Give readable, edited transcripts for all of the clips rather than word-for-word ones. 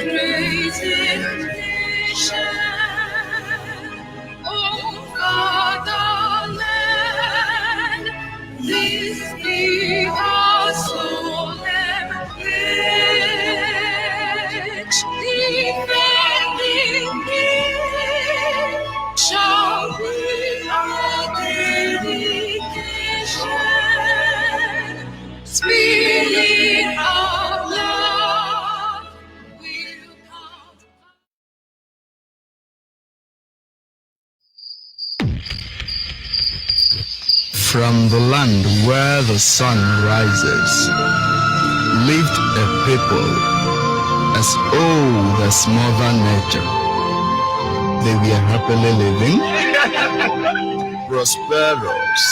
great nation. Oh, fatherland, this be our solemn pledge. Defending it shall be our dedication. Spirit of love will come. From the land where the sun rises, lived a people as old as Mother Nature. They were happily living, prosperous,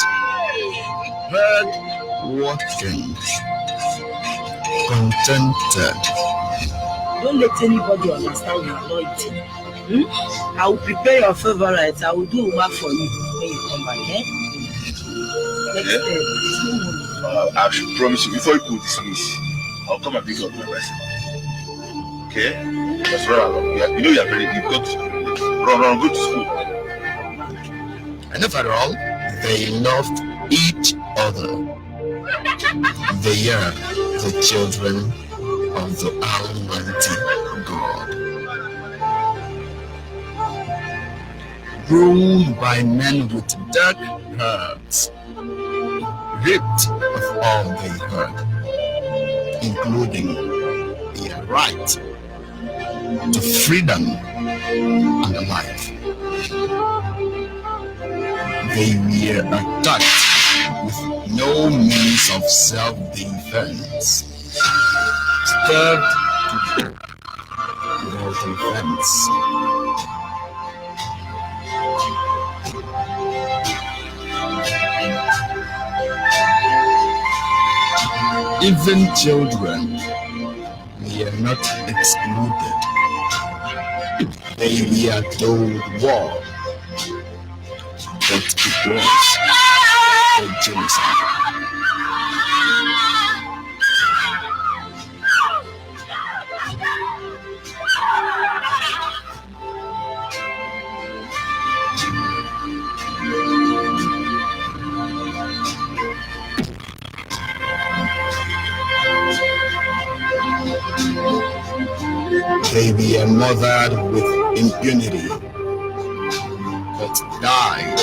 hard working, contented. Don't let anybody understand your anointing. I will prepare your favorites. I will do work for you when you come back. I should promise you, before you go dismiss, I'll come and pick you up my person. Okay? Just run along. You know you are very good. Go to school. Run, go to school. And overall, they loved each other. They are the children of the Almighty God. Ruled by men with dark hearts, ripped of all they heard, including their right to freedom and life. They were attacked with no means of self-defense, starved to death without defense. Even children were not excluded. They were told war, but it was a genocide. They were mothered with impunity, but died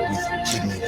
with dignity.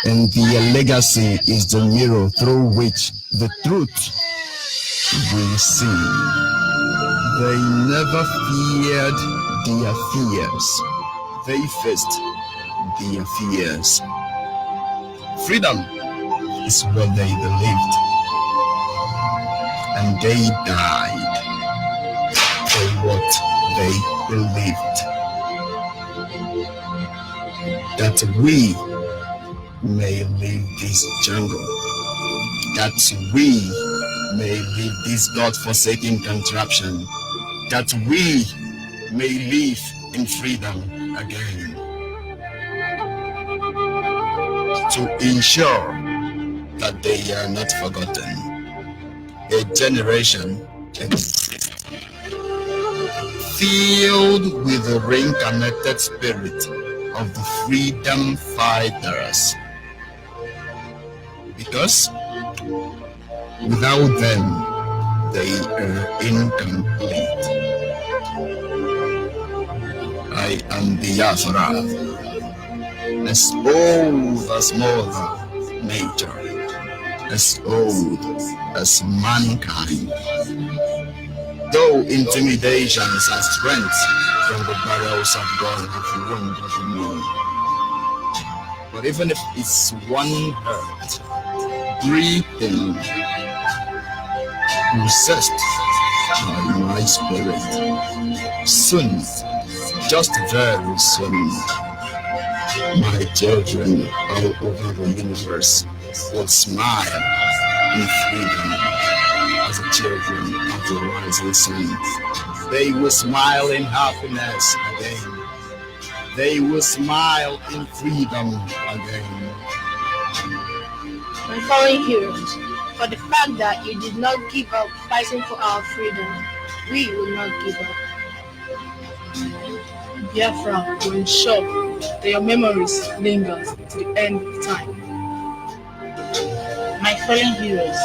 And their legacy is the mirror through which the truth will see. They never feared their fears. They faced their fears. Freedom is what they believed. And they died for what they believed. That we may leave this jungle, that we may leave this God-forsaken contraption, that we may live in freedom again. To ensure that they are not forgotten, a generation exists filled with the reincarnated spirit of the freedom fighters. Because without them, they are incomplete. I am Biafra, as old as Mother Nature, as old as mankind. Though intimidations and strength from the barrels of God have wounded me, but even if it's one hurt, breathing resist my spirit. Soon, just very soon, my children all over the universe will smile in freedom as the children of the rising sun. They will smile in happiness again. They will smile in freedom again. My fallen heroes, for the fact that you did not give up fighting for our freedom, we will not give up. Biafra will ensure that your memories linger to the end of time. My fallen heroes,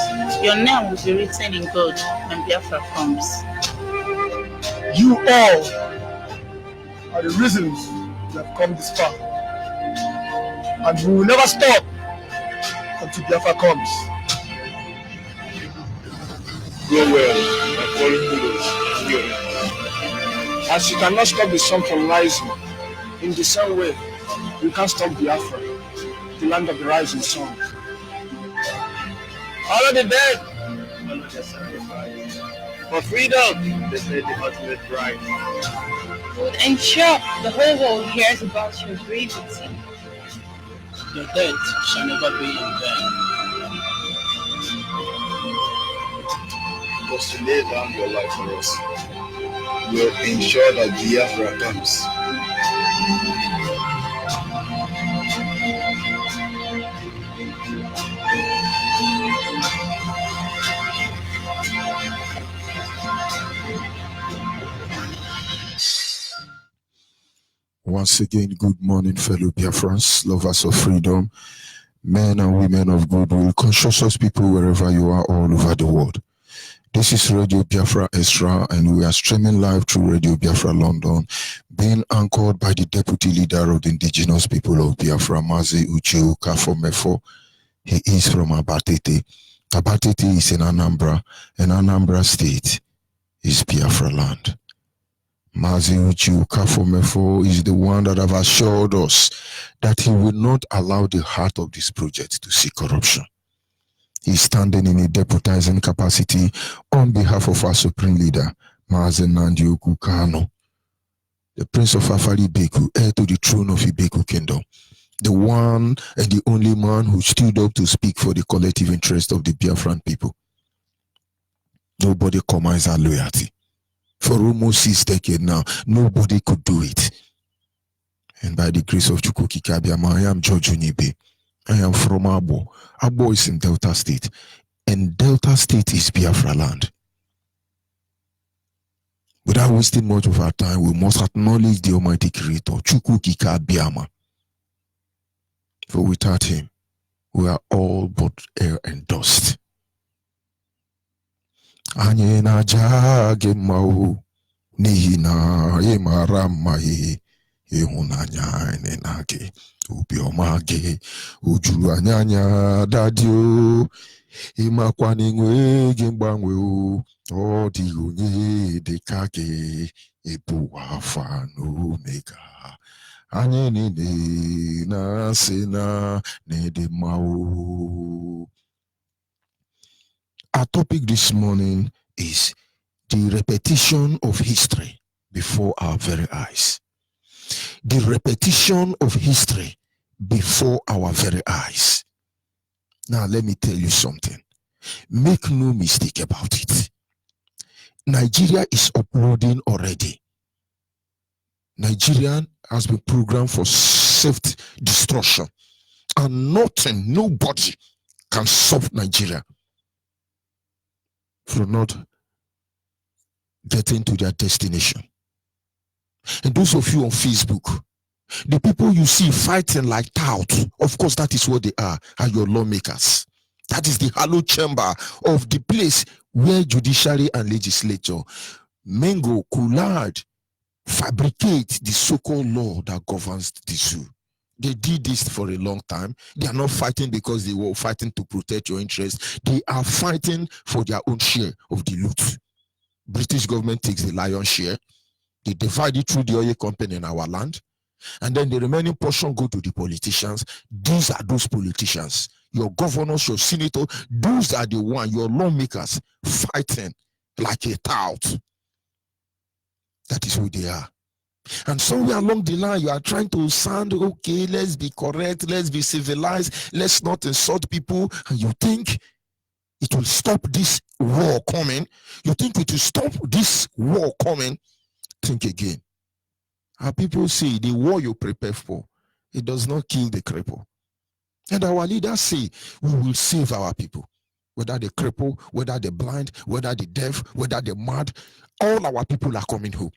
your name will be written in gold when Biafra comes. You all are the reasons we have come this far, and we will never stop until Biafra comes. Go well, my fallen heroes. As you cannot stop the sun from rising, in the same way, you can't stop Biafra, the land of the rising sun. All of the dead, all of the sacrifice. For freedom, this is the ultimate right. We would ensure the whole world hears about your bravery. Your death shall never be in vain. Because to lay down your life for us will ensure that Biafra comes. Once again, good morning, fellow Biafrans, lovers of freedom, men and women of goodwill, conscious people wherever you are all over the world. This is Radio Biafra Extra, and we are streaming live through Radio Biafra London, being anchored by the Deputy Leader of the Indigenous People of Biafra, Mazi Uche Kafomefo. He is from Abatete. Abatete is in Anambra, and Anambra State is Biafra land. Mazi Uche Kafomefo is the one that have assured us that he will not allow the heart of this project to see corruption. He's standing in a deputizing capacity on behalf of our Supreme Leader, Mazen Nandi Kano, the Prince of Afari Beku, heir to the throne of Ibeku Kingdom, the one and the only man who stood up to speak for the collective interest of the Biafran people. Nobody commands our loyalty. For almost 6 decades now, nobody could do it. And by the grace of Chukwuki Kabiama, I am George Onyibe. I am from Abo. Abo is in Delta State. And Delta State is Biafra land. Without wasting much of our time, we must acknowledge the Almighty Creator, Chukwuki Kabiama. For without him, we are all but air and dust. Anyị na-aja gị mma o, n'ihi na ị mara mma ihe, ịhụnanya anyị na gị, obiọma gị, o juru anyị anya dadị o, ịmakwa na enweghị mgbanwe o, ọ dịghị onye dị ka gị, ịbụ Alpha na Omega. Anyị niile na-asị na n'ịdị mma o. Our topic this morning is the repetition of history before our very eyes. The repetition of history before our very eyes. Now, let me tell you something. Make no mistake about it. Nigeria is uploading already. Nigeria has been programmed for self-destruction. And nothing, nobody can stop Nigeria from not getting to their destination. And those of you on Facebook, the people you see fighting like touts, of course, that is what they are your lawmakers. That is the hallowed chamber of the place where judiciary and legislature mingle, collide, fabricate the so-called law that governs the zoo. They did this for a long time. They are not fighting because they were fighting to protect your interests. They are fighting for their own share of the loot. British government takes the lion's share. They divide it through the oil company in our land. And then the remaining portion go to the politicians. These are those politicians. Your governors, your senators, those are the ones, your lawmakers, fighting like a tout. That is who they are. And somewhere along the line, you are trying to sound okay, let's be correct, let's be civilized, let's not insult people. And you think it will stop this war coming. You think it will stop this war coming. Think again. Our people say the war you prepare for, it does not kill the cripple. And our leaders say we will save our people. Whether the cripple, whether the blind, whether the deaf, whether the mad, all our people are coming home.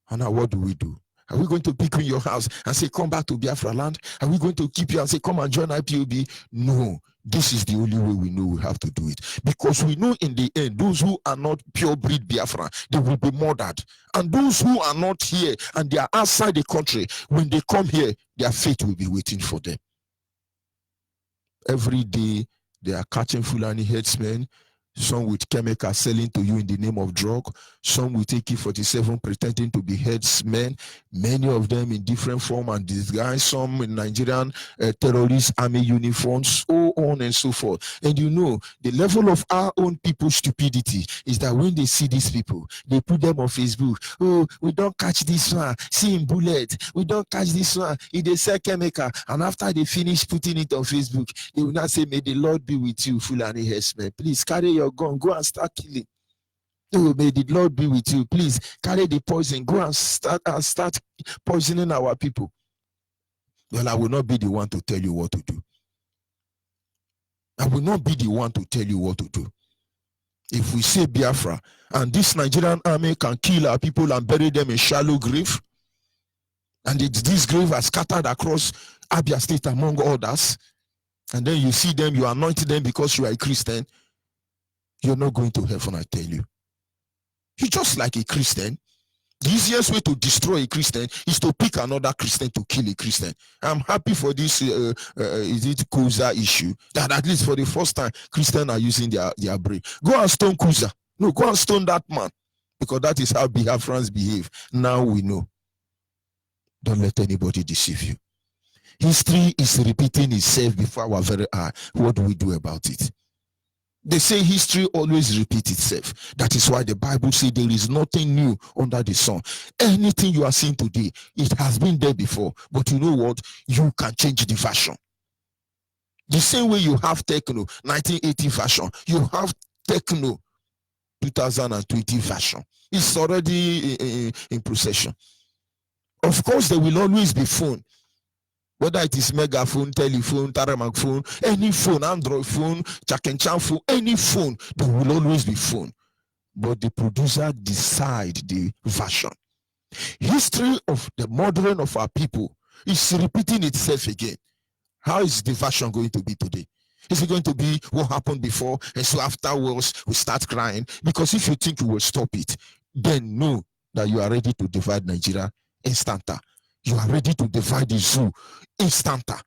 And now what do? Are we going to pick in your house and say, come back to Biafra land? Are we going to keep you and say, come and join IPOB? No, this is the only way we know we have to do it. Because we know in the end, those who are not pure breed Biafra, they will be murdered. And those who are not here and they are outside the country, when they come here, their fate will be waiting for them. Every day, they are catching Fulani headsmen, some with chemicals selling to you in the name of drug, some with AK-47 pretending to be headsmen, many of them in different form and disguise, some in Nigerian terrorist army uniforms, so on and so forth. And you know, the level of our own people's stupidity is that when they see these people, they put them on Facebook. Oh, we don't catch this one, see him bullet. We don't catch this one, he they sell chemical. And after they finish putting it on Facebook, they will not say, may the Lord be with you, Fulani headsmen. Please carry your gun, go and start killing. Oh, may the Lord be with you. Please carry the poison, go and start poisoning our people. Well, I will not be the one to tell you what to do. I will not be the one to tell you what to do. If we say Biafra and this Nigerian army can kill our people and bury them in shallow grave, and this grave are scattered across Abia State among others, and then you see them, you anoint them because you are a Christian, you're not going to heaven, I tell you. You're just like a Christian. The easiest way to destroy a Christian is to pick another Christian to kill a Christian. I'm happy for this Kuza issue, that at least for the first time, Christians are using their brain. Go and stone Kuza. No, go and stone that man. Because that is how Biafrans behave. Now we know. Don't let anybody deceive you. History is repeating itself before our very eye. What do we do about it? They say history always repeats itself. That is why the Bible says there is nothing new under the sun. Anything you are seeing today, it has been there before. But you know what? You can change the version. The same way you have techno 1980 version, you have techno 2020 version. It's already in procession. Of course, there will always be phone. Whether it is megaphone, telephone, taramak phone, any phone, Android phone, Chakenchan phone, any phone, there will always be phone. But the producer decide the version. History of the murdering of our people is repeating itself again. How is the version going to be today? Is it going to be what happened before, and so afterwards we start crying? Because if you think you will stop it, then know that you are ready to divide Nigeria instanta. You are ready to divide the zoo instanta.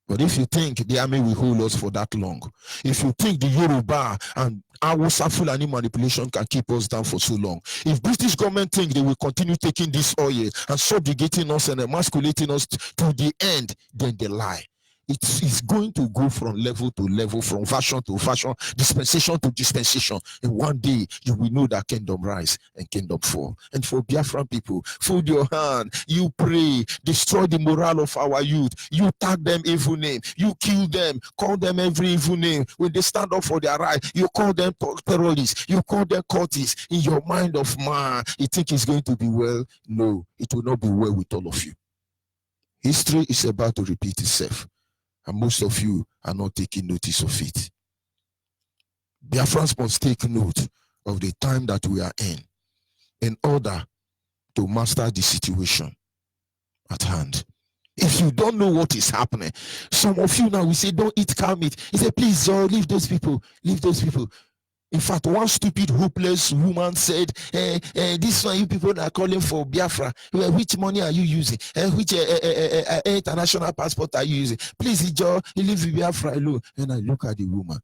But if you think the army will hold us for that long, if you think the Yoruba and our Fulani manipulation can keep us down for so long, if British government think they will continue taking this oil and subjugating us and emasculating us to the end, then they lie. It is going to go from level to level, from version to version, dispensation to dispensation. And one day you will know that kingdom rise and kingdom fall. And for Biafran people, fold your hand, you pray, destroy the morale of our youth. You tag them evil name, you kill them, call them every evil name. When they stand up for their right, you call them terrorists, you call them cultists. In your mind of man, you think it's going to be well? No, it will not be well with all of you. History is about to repeat itself. And most of you are not taking notice of it. Biafrans must take note of the time that we are in order to master the situation at hand. If you don't know what is happening, some of you now will say, don't eat cow meat. He said, please, leave those people. Leave those people. In fact, one stupid, hopeless woman said, this one, you people are calling for Biafra. Which money are you using? Which international passport are you using? Please, Joe, leave Biafra alone. And I look at the woman.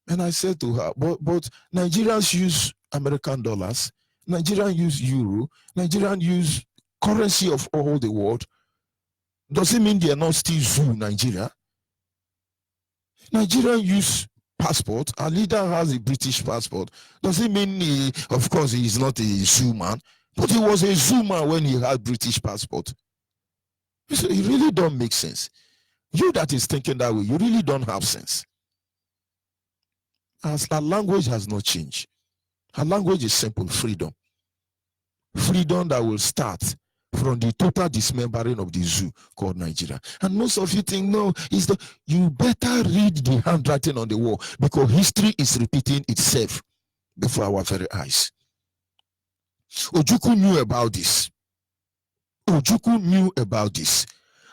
And I said to her, but Nigerians use American dollars. Nigerians use euro. Nigerians use currency of all the world. Does it mean they are not still zoo Nigeria? Nigerians use passport. Our leader has a British passport. Does it mean of course he is not a zoo man, but he was a zoo man when he had British passport. So it really don't make sense. You that is thinking that way, you really don't have sense. As our language has not changed. Our language is simple: freedom. Freedom that will start from the total dismembering of the zoo called Nigeria. And most of you think, no, you better read the handwriting on the wall, because history is repeating itself before our very eyes. Ojukwu knew about this. Ojukwu knew about this.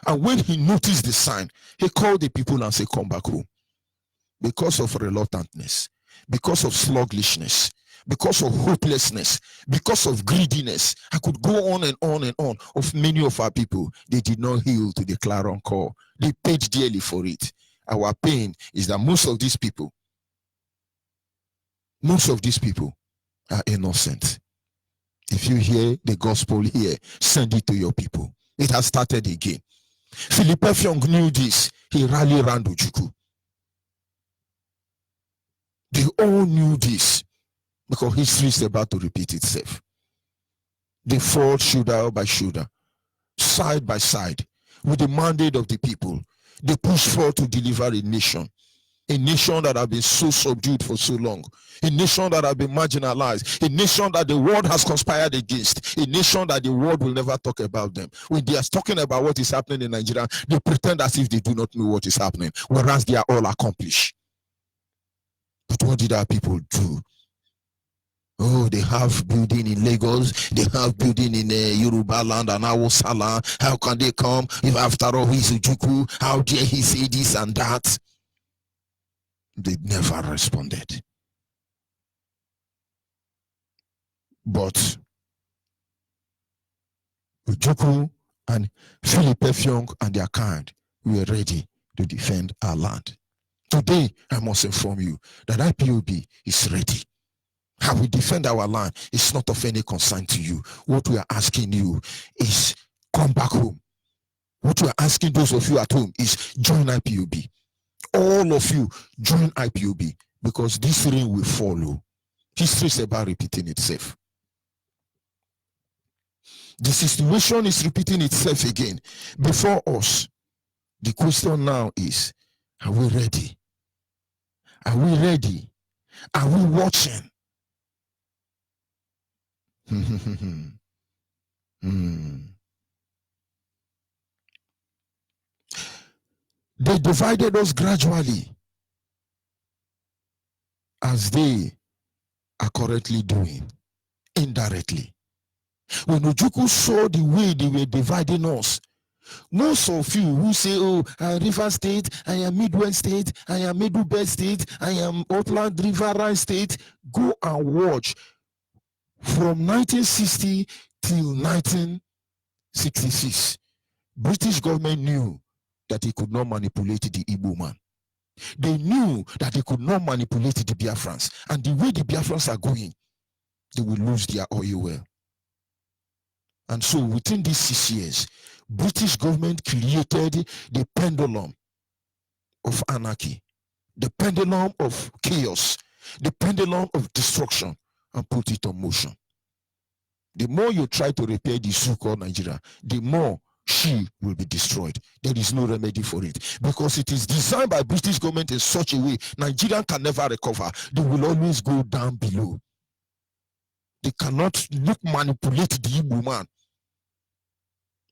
And when he noticed the sign, he called the people and said, come back home. Because of reluctantness, because of sluggishness, because of hopelessness, because of greediness. I could go on and on and on of many of our people. They did not heal to the clarion call. They paid dearly for it. Our pain is that most of these people are innocent. If you hear the gospel here, send it to your people. It has started again. Philip Effiong knew this. He rallied around Ojukwu. They all knew this, because history is about to repeat itself. They fought shoulder by shoulder, side by side, with the mandate of the people. They pushed forward to deliver a nation that has been so subdued for so long, a nation that has been marginalized, a nation that the world has conspired against, a nation that the world will never talk about them. When they are talking about what is happening in Nigeria, they pretend as if they do not know what is happening, whereas they are all accomplished. But what did our people do? Oh, they have building in Lagos, they have building in Yoruba land and Hausa land. How can they come if after all he's Ojukwu? How dare he say this and that? They never responded. But Ojukwu and Philip Effiong and their kind were ready to defend our land. Today, I must inform you that IPOB is ready. How we defend our land is not of any concern to you. What we are asking you is come back home. What we are asking those of you at home is join IPOB. All of you join IPOB, because this rain will follow. History is about repeating itself. The situation is repeating itself again before us. The question now is, are we ready? Are we ready? Are we watching? They divided us gradually, as they are currently doing, indirectly. When Ojukwu saw the way they were dividing us, most of you who say, oh, I am River State, I am Midwest State, I am Middle Belt State, I am Upland Riverine State, go and watch from 1960 till 1966. British government knew that he could not manipulate the Igbo man. They knew that they could not manipulate the Biafrans. And the way the Biafrans are going, they will lose their oil well. And so within these 6 years, British government created the pendulum of anarchy, the pendulum of chaos, the pendulum of destruction, and put it on motion. The more you try to repair the zoo called Nigeria, the more she will be destroyed. There is no remedy for it, because it is designed by British government in such a way Nigeria can never recover. They will always go down below. They cannot manipulate the Igbo man.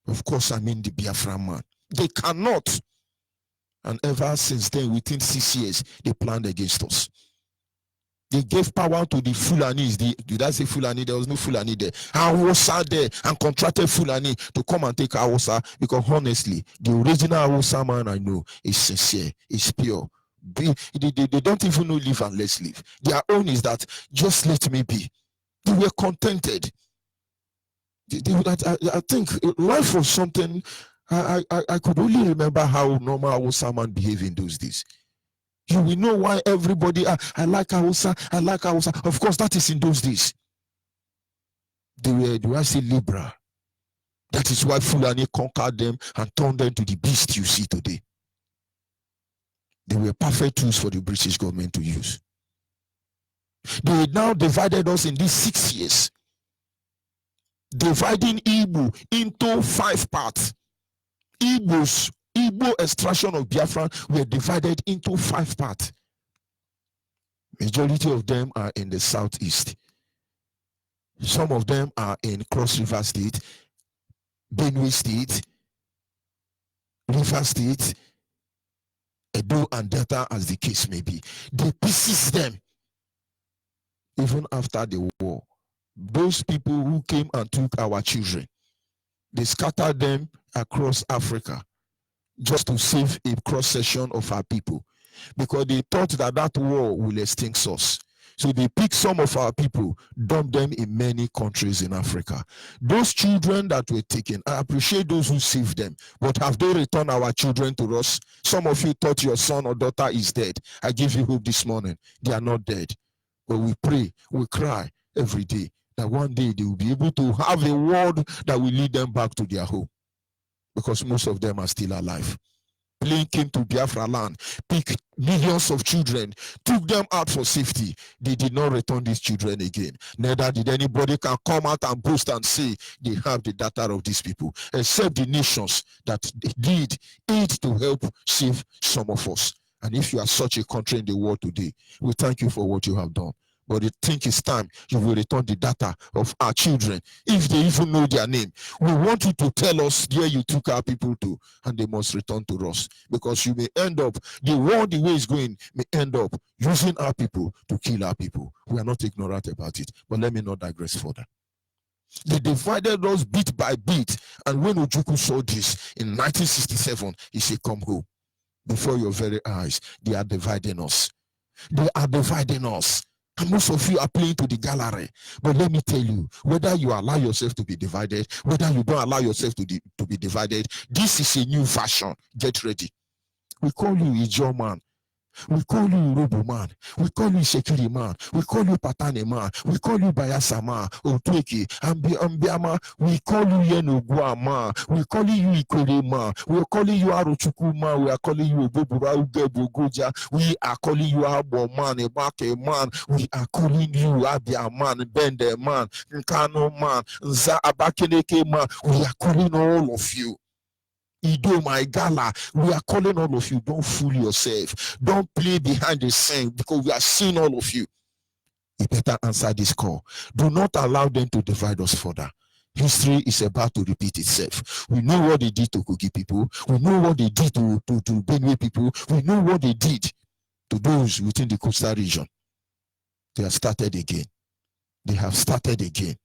Of course, I mean the Biafra man. They cannot. And ever since then, within 6 years, they planned against us. They gave power to the Fulanis. Did I say Fulani? There was no Fulani there. Hausa there, and contracted Fulani to come and take Hausa, because honestly, the original Hausa man I know is sincere, is pure. They don't even know live and let's live. Their own is that just let me be. They were contented. I think life was something. I could only remember how normal Hausa man behaved in those days. You will know why everybody, I like Hausa, I like Hausa. Of course, that is in those days. They were, do I say, liberal? That is why Fulani conquered them and turned them to the beast you see today. They were perfect tools for the British government to use. They now divided us in these 6 years, dividing Igbo into 5 parts. Igbo extraction of Biafra were divided into 5 parts. Majority of them are in the southeast. Some of them are in Cross River State, Benue State, River State, Edo and Delta, as the case may be. They pieces them. Even after the war, those people who came and took our children, they scattered them across Africa just to save a cross section of our people, because they thought that that war will extinct us. So they picked some of our people, dumped them in many countries in Africa. Those children that were taken, I appreciate those who saved them, but have they returned our children to us? Some of you thought your son or daughter is dead. I give you hope this morning. They are not dead. But we pray, we cry every day that one day they will be able to have a word that will lead them back to their home, because most of them are still alive. Plane came to Biafra land, picked millions of children, took them out for safety. They did not return these children again. Neither did anybody can come out and boast and say they have the data of these people, except the nations that did aid to help save some of us. And if you are such a country in the world today, we thank you for what you have done. But I think it's time you will return the data of our children, if they even know their name. We want you to tell us where you took our people to, and they must return to us, because you may end up, the world, the way it's going, may end up using our people to kill our people. We are not ignorant about it, but let me not digress further. They divided us bit by bit, and when Ojukwu saw this in 1967, he said, come home. Before your very eyes, they are dividing us. They are dividing us. And most of you are playing to the gallery. But let me tell you, whether you allow yourself to be divided, whether you don't allow yourself to be divided, this is a new fashion. Get ready. We call you Ijo man. We call you Robo man. We call you Shekiri man. We call you Patane man. We call you Bayasa man. Otweke, Ambiama. We call you Yenogua man. We call you Ikore man. We are calling you Arochuku man. We are calling you Obobura Ugebo Goja. We are calling you Abo man, Ebake man. We are calling you Abia man, Bende man, Nkano man, Nza Abakeneke man. We are calling all of you. Ido, my gala, we are calling all of you. Don't fool yourself. Don't play behind the scene, because we are seeing all of you. You better answer this call. Do not allow them to divide us further. History is about to repeat itself. We know what they did to Kogi people. We know what they did to Benue people. We know what they did to those within the coastal region. They have started again. They have started again.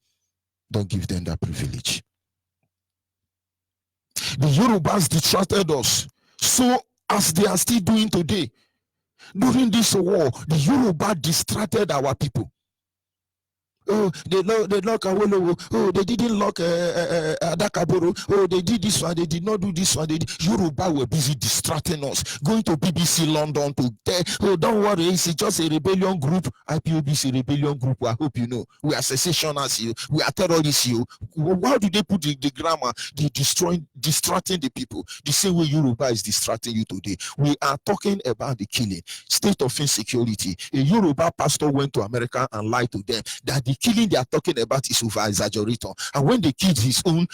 Don't give them that privilege. The Yorubas distracted us, so as they are still doing today. During this war, the Yoruba distracted our people. Oh, they lock Awolowo. Oh, they didn't lock Adakaboro. Oh, they did this one. They did not do this one. Yoruba were busy distracting us. Going to BBC London to tell, oh, don't worry, it's just a rebellion group. IPOB rebellion group. I hope you know. We are secessionists. We are terrorists. Why do they put the grammar? They distracting the people. The same way Yoruba is distracting you today. We are talking about the killing, state of insecurity. A Yoruba pastor went to America and lied to them that the killing they are talking about is over exaggerated. And when they killed his own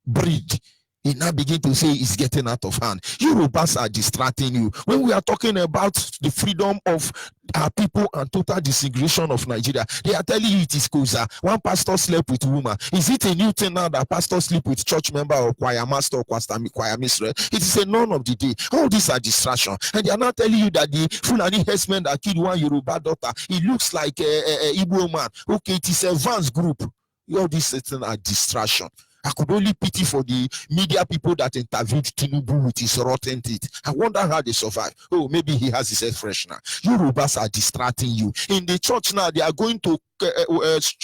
breed, He now begin to say it's getting out of hand. Yorubas are distracting you. When we are talking about the freedom of our people and total disintegration of Nigeria, they are telling you it is Koza. One pastor slept with a woman. Is it a new thing now that pastor sleep with church member or choir master or choir mistress? It is a none of the day. All these are distraction. And they are not telling you that the Fulani herdsmen that killed one Yoruba daughter, it looks like a Igbo man. Okay, it is a Vance group. All these things are distraction. I could only pity for the media people that interviewed Tinubu with his rotten teeth. I wonder how they survive. Oh, maybe he has his air freshener. Yorubas are distracting you. In the church now, they are going to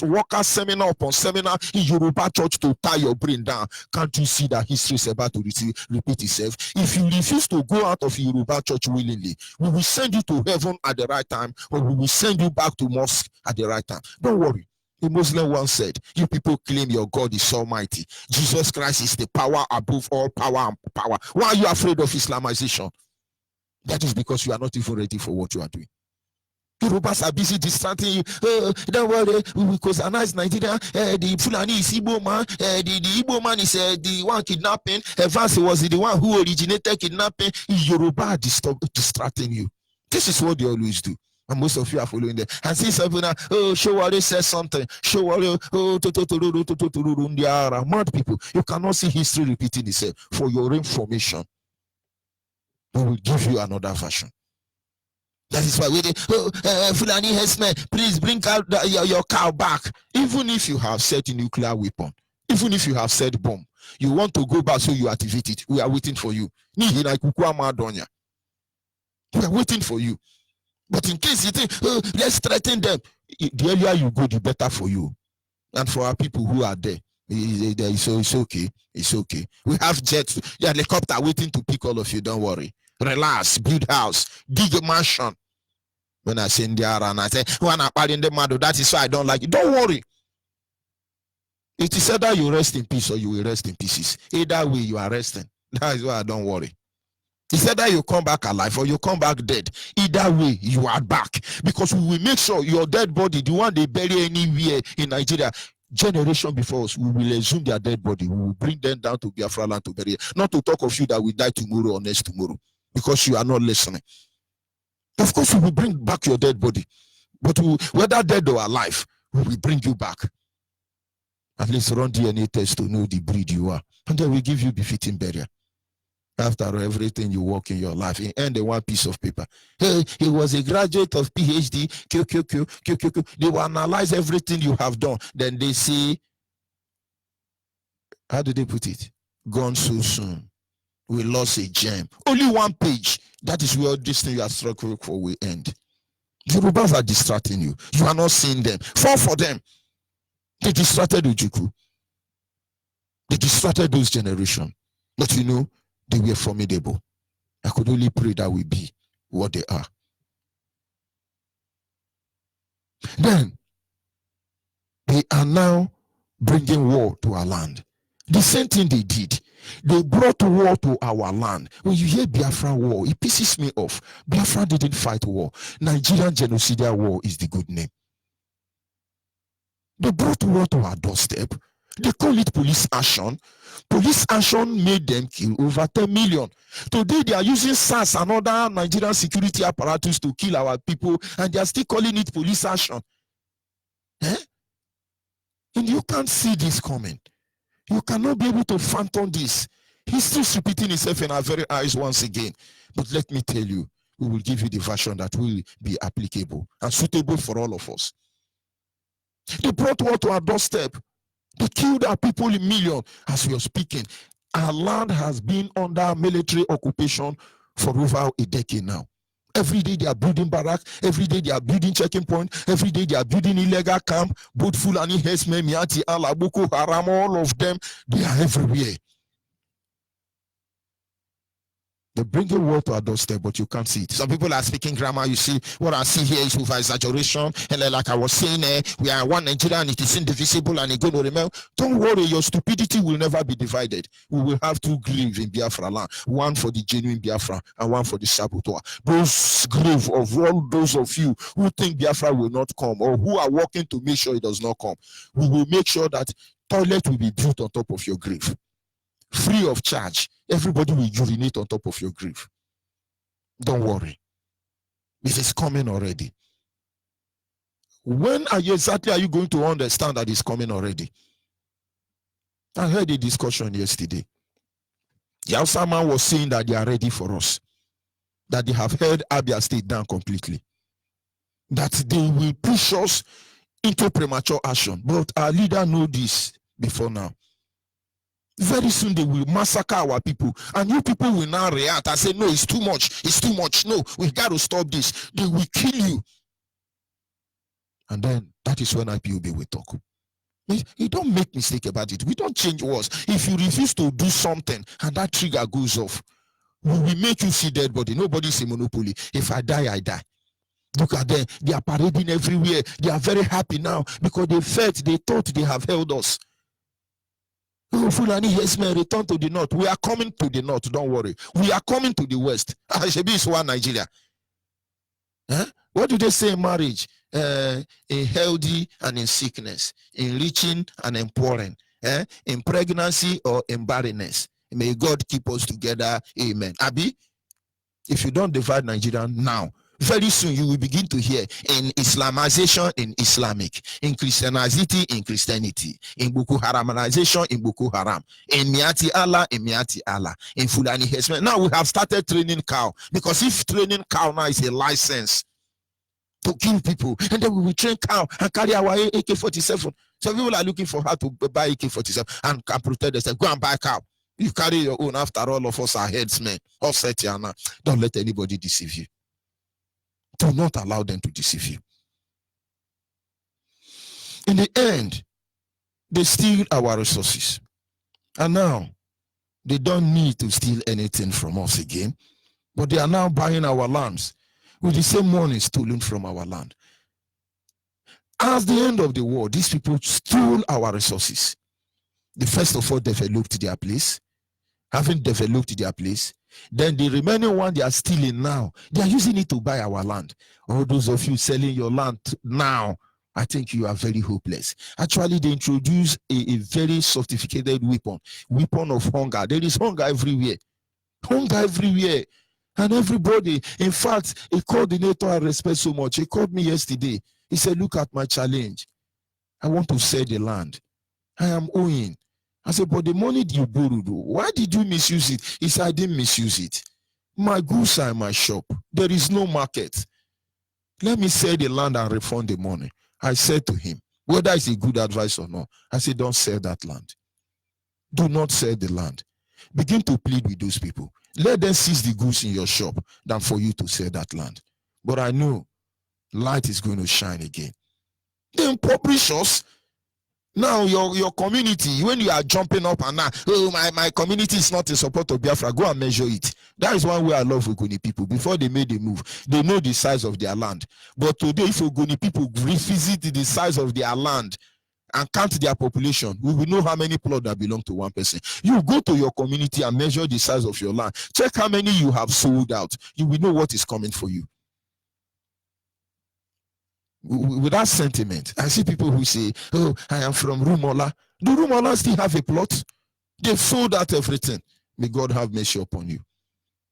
worker seminar upon seminar in Yoruba church to tie your brain down. Can't you see that history is about to repeat itself? If you refuse to go out of Yoruba church willingly, we will send you to heaven at the right time, or we will send you back to mosque at the right time. Don't worry. The Muslim once said, you people claim your God is almighty. Jesus Christ is the power above all power and power. Why are you afraid of Islamization? That is because you are not even ready for what you are doing. Yorubas are busy distracting you. Don't worry, we will colonize Nigeria. The Fulani is Igbo man. The Igbo man is the one kidnapping. Vance was the one who originated kidnapping. Yoruba are distracting you. This is what they always do. And most of you are following them. And see something now, Showari says something. Showari, they are mad people. You cannot see history repeating itself. For your information, we will give you another version. That is why we say, Fulani herdsmen, please bring out your cow back. Even if you have set a nuclear weapon, even if you have set bomb, you want to go back so you activate it. We are waiting for you. We are waiting for you. But in case you think, let's threaten them, the earlier you go, the better for you. And for our people who are there, it's okay. It's okay. We have jets, helicopter waiting to pick all of you. Don't worry. Relax, build house, dig a mansion. When I say Indiara and I say, that is why I don't like it. Don't worry. It is either you rest in peace or you will rest in pieces. Either way, you are resting. That is why I don't worry. It's either you come back alive or you come back dead. Either way, you are back. Because we will make sure your dead body, the one they bury anywhere in Nigeria, generation before us, we will exhume their dead body. We will bring them down to Biafra land to bury. Not to talk of you that will die tomorrow or next tomorrow. Because you are not listening. Of course, we will bring back your dead body. But whether dead or alive, we will bring you back. At least run DNA test to know the breed you are. And then we give you befitting burial. After everything you work in your life, he earned one piece of paper. Hey, he was a graduate of PhD. They will analyze everything you have done. Then they say, how do they put it? Gone so soon. We lost a gem. Only one page. That is where this thing you are struggling for will end. The Yorubas are distracting you. You are not seeing them. Fall for them. They distracted Ujuku. They distracted those generations. But you know, they were formidable. I could only pray that we be what they are. Then, they are now bringing war to our land. The same thing they did. They brought war to our land. When you hear Biafra war, it pisses me off. Biafra didn't fight war. Nigerian genocidal war is the good name. They brought war to our doorstep. They call it police action. Police action made them kill over 10 million. Today they are using SARS and other Nigerian security apparatus to kill our people, and they are still calling it police action. And you can't see this coming. You cannot be able to phantom this. History is repeating itself in our very eyes once again. But let me tell you, we will give you the version that will be applicable and suitable for all of us. They brought war to our doorstep. They killed our people in millions as we are speaking. Our land has been under military occupation for over a decade now. Every day they are building barracks. Every day they are building checking point. Every day they are building illegal camp. Both Fulani, Hesme, Miati, Allah, Boko Haram, all of them, they are everywhere. They bring a word to our doorstep, but you can't see it. Some people are speaking grammar. You see, what I see here is over exaggeration. And like I was saying, we are one Nigeria and it is indivisible and it's going to remain. Don't worry, your stupidity will never be divided. We will have two graves in Biafra land. One for the genuine Biafra and one for the saboteur. Those graves of all those of you who think Biafra will not come or who are working to make sure it does not come, we will make sure that toilet will be built on top of your grave. free of charge. Everybody will urinate on top of your grave. Don't worry. It is coming already. When are you going to understand that it's coming already? I heard a discussion yesterday. The Hausa man was saying that they are ready for us, that they have held Abia State down completely, that they will push us into premature action. But our leader knows this before now. Very soon they will massacre our people, and you people will now react and say, no, it's too much, it's too much, no, we got to stop this. They will kill you. And then that is when IPOB will talk. You don't make mistake about it. We don't change words. If you refuse to do something and that trigger goes off, we will make you see dead body. Nobody's a monopoly. If I die, I die. Look at them. They are parading everywhere. They are very happy now because they thought they have held us. Oh, Fulani, yes, man, return to the north. We are coming to the north. Don't worry. We are coming to the west. Shebi is one Nigeria. Huh? What do they say in marriage? In healthy and in sickness, in reaching and in pouring, in pregnancy or in barrenness. May God keep us together. Amen. Abi, if you don't divide Nigeria now, very soon you will begin to hear in Islamization in Islamic, in Christianity in Christianity, in Boko Haramization in Boko Haram, in Miati Allah in Miati Allah, in Fulani Hesman. Now we have started training cow, because if training cow now is a license to kill people, and then we will train cow and carry our AK-47. So people are looking for how to buy AK-47 and can protect themselves. Go and buy cow. You carry your own. After all of us are headsmen. Offset Yana. Don't let anybody deceive you. Do not allow them to deceive you. In the end, they steal our resources. And now, they don't need to steal anything from us again, but they are now buying our lands with the same money stolen from our land. At the end of the war, these people stole our resources. They first of all developed their place. Having developed their place, then the remaining one they are stealing now, they are using it to buy our land. All those of you selling your land now, I think you are very hopeless. Actually, they introduce a very sophisticated weapon of hunger. There is hunger everywhere. Hunger everywhere. And everybody, in fact, a coordinator I respect so much, he called me yesterday. He said, look at my challenge. I want to sell the land. I am owing. I said, but the money you borrowed, why did you misuse it? He said, I didn't misuse it. My goods are in my shop. There is no market. Let me sell the land and refund the money. I said to him, whether it's a good advice or not, I said, don't sell that land. Do not sell the land. Begin to plead with those people. Let them seize the goods in your shop than for you to sell that land. But I know light is going to shine again. They impoverish us. Now your community, when you are jumping up and now, oh, my community is not in support of Biafra, go and measure it. That is one way I love Ogoni people. Before they made the move, they know the size of their land. But today, if Ogoni people revisit the size of their land and count their population, we will know how many plots that belong to one person. You go to your community and measure the size of your land. Check how many you have sold out. You will know what is coming for you. With that sentiment, I see people who say, oh, I am from Rumola. Do Rumola still have a plot? They sold out everything. May God have mercy upon you.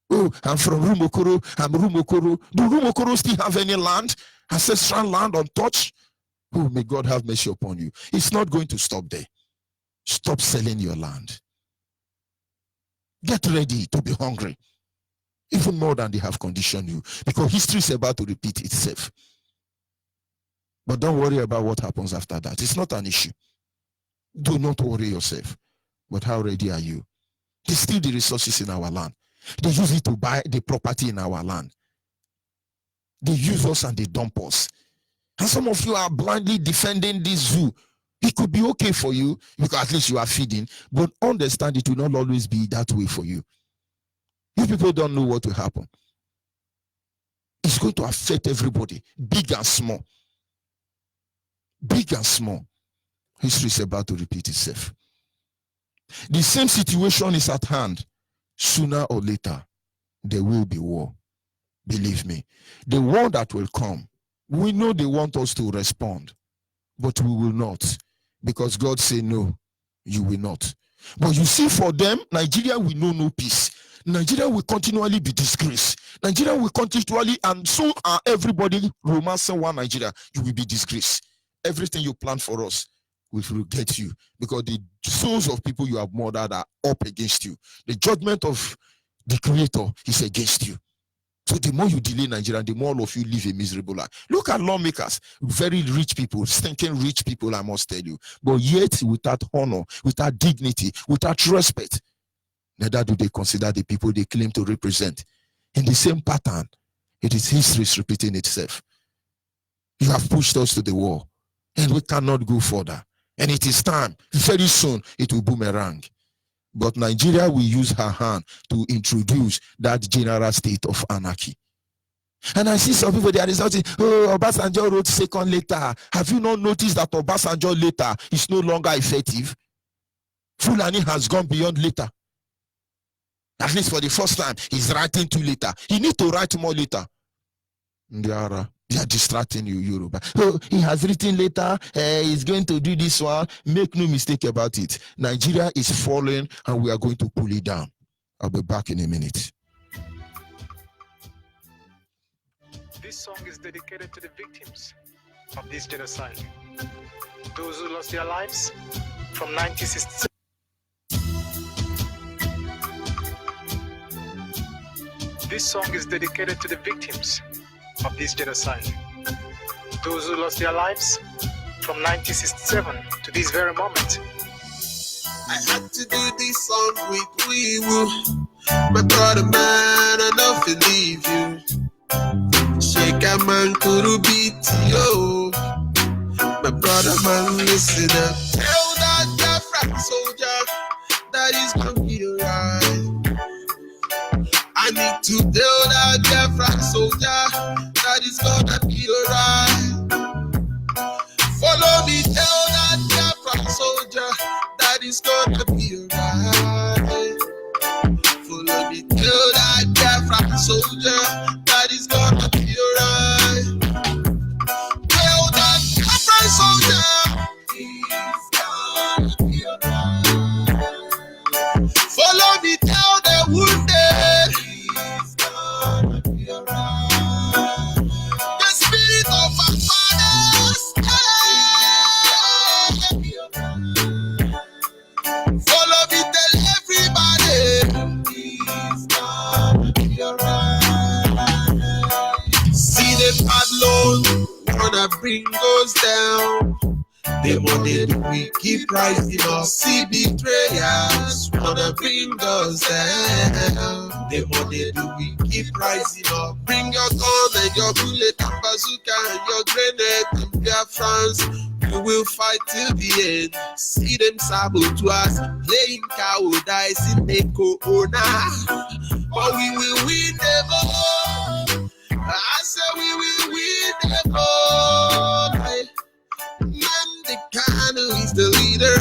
Oh, I'm from Rumokoro. I'm Rumokoro. Do Rumokoro still have any land? Ancestral land untouched? Oh, may God have mercy upon you. It's not going to stop there. Stop selling your land. Get ready to be hungry. Even more than they have conditioned you. Because history is about to repeat itself. But don't worry about what happens after that. It's not an issue. Do not worry yourself. But how ready are you? They steal the resources in our land. They use it to buy the property in our land. They use us and they dump us. And some of you are blindly defending this zoo. It could be okay for you because at least you are feeding. But understand it will not always be that way for you. You people don't know what will happen. It's going to affect everybody, big and small. Big and small. History is about to repeat itself. The same situation is at hand. Sooner or later, there will be war. Believe me. The war that will come, we know they want us to respond, but we will not. Because God said, no, you will not. But you see, for them, Nigeria will know no peace. Nigeria will continually be disgraced. Nigeria will continually, and so are everybody romancing one Nigeria. You will be disgraced. Everything you plan for us will get you, because the souls of people you have murdered are up against you. The judgment of the Creator is against you. So the more you delay Nigeria, the more all of you live a miserable life. Look at lawmakers, very rich people, stinking rich people, I must tell you. But yet, without honor, without dignity, without respect, neither do they consider the people they claim to represent. In the same pattern, it is history repeating itself. You have pushed us to the wall, and we cannot go further. And it is time, very soon, it will boomerang. But Nigeria will use her hand to introduce that general state of anarchy. And I see some people, they are resulting, oh, Obasanjo wrote second letter. Have you not noticed that Obasanjo letter is no longer effective? Fulani has gone beyond letter. At least for the first time, he's writing 2 letter. He needs to write more letter. They are distracting you, Yoruba. Oh, he has written later, he's going to do this one. Make no mistake about it. Nigeria is falling and we are going to pull it down. I'll be back in a minute. This song is dedicated to the victims of this genocide. Those who lost their lives from 1967. This song is dedicated to the victims of this genocide. Those who lost their lives from 1967 to this very moment. I had to do this song with you, my brother man, I don't believe you. Shake a man could beat you, my brother man, listen up. Tell that Biafra soldier that is gonna be alright. I need to tell that Biafra soldier that is gonna be alright. Follow me, tell that Biafra soldier that is gonna be alright. Follow me, tell that Biafra soldier that is gonna be alright. Tell that Biafra soldier he's gonna be alright. Follow me, tell the wounded. Wanna bring us down. The money we keep rising up. See betrayers wanna bring us down. The money we keep rising up. Bring your gun and your bullet and bazooka and your grenade and Biafrans. We will fight till the end. See them sabotage us, playing cowardice in the corona. But we will win them all. I said we will win them all. Man, Kanu is the leader.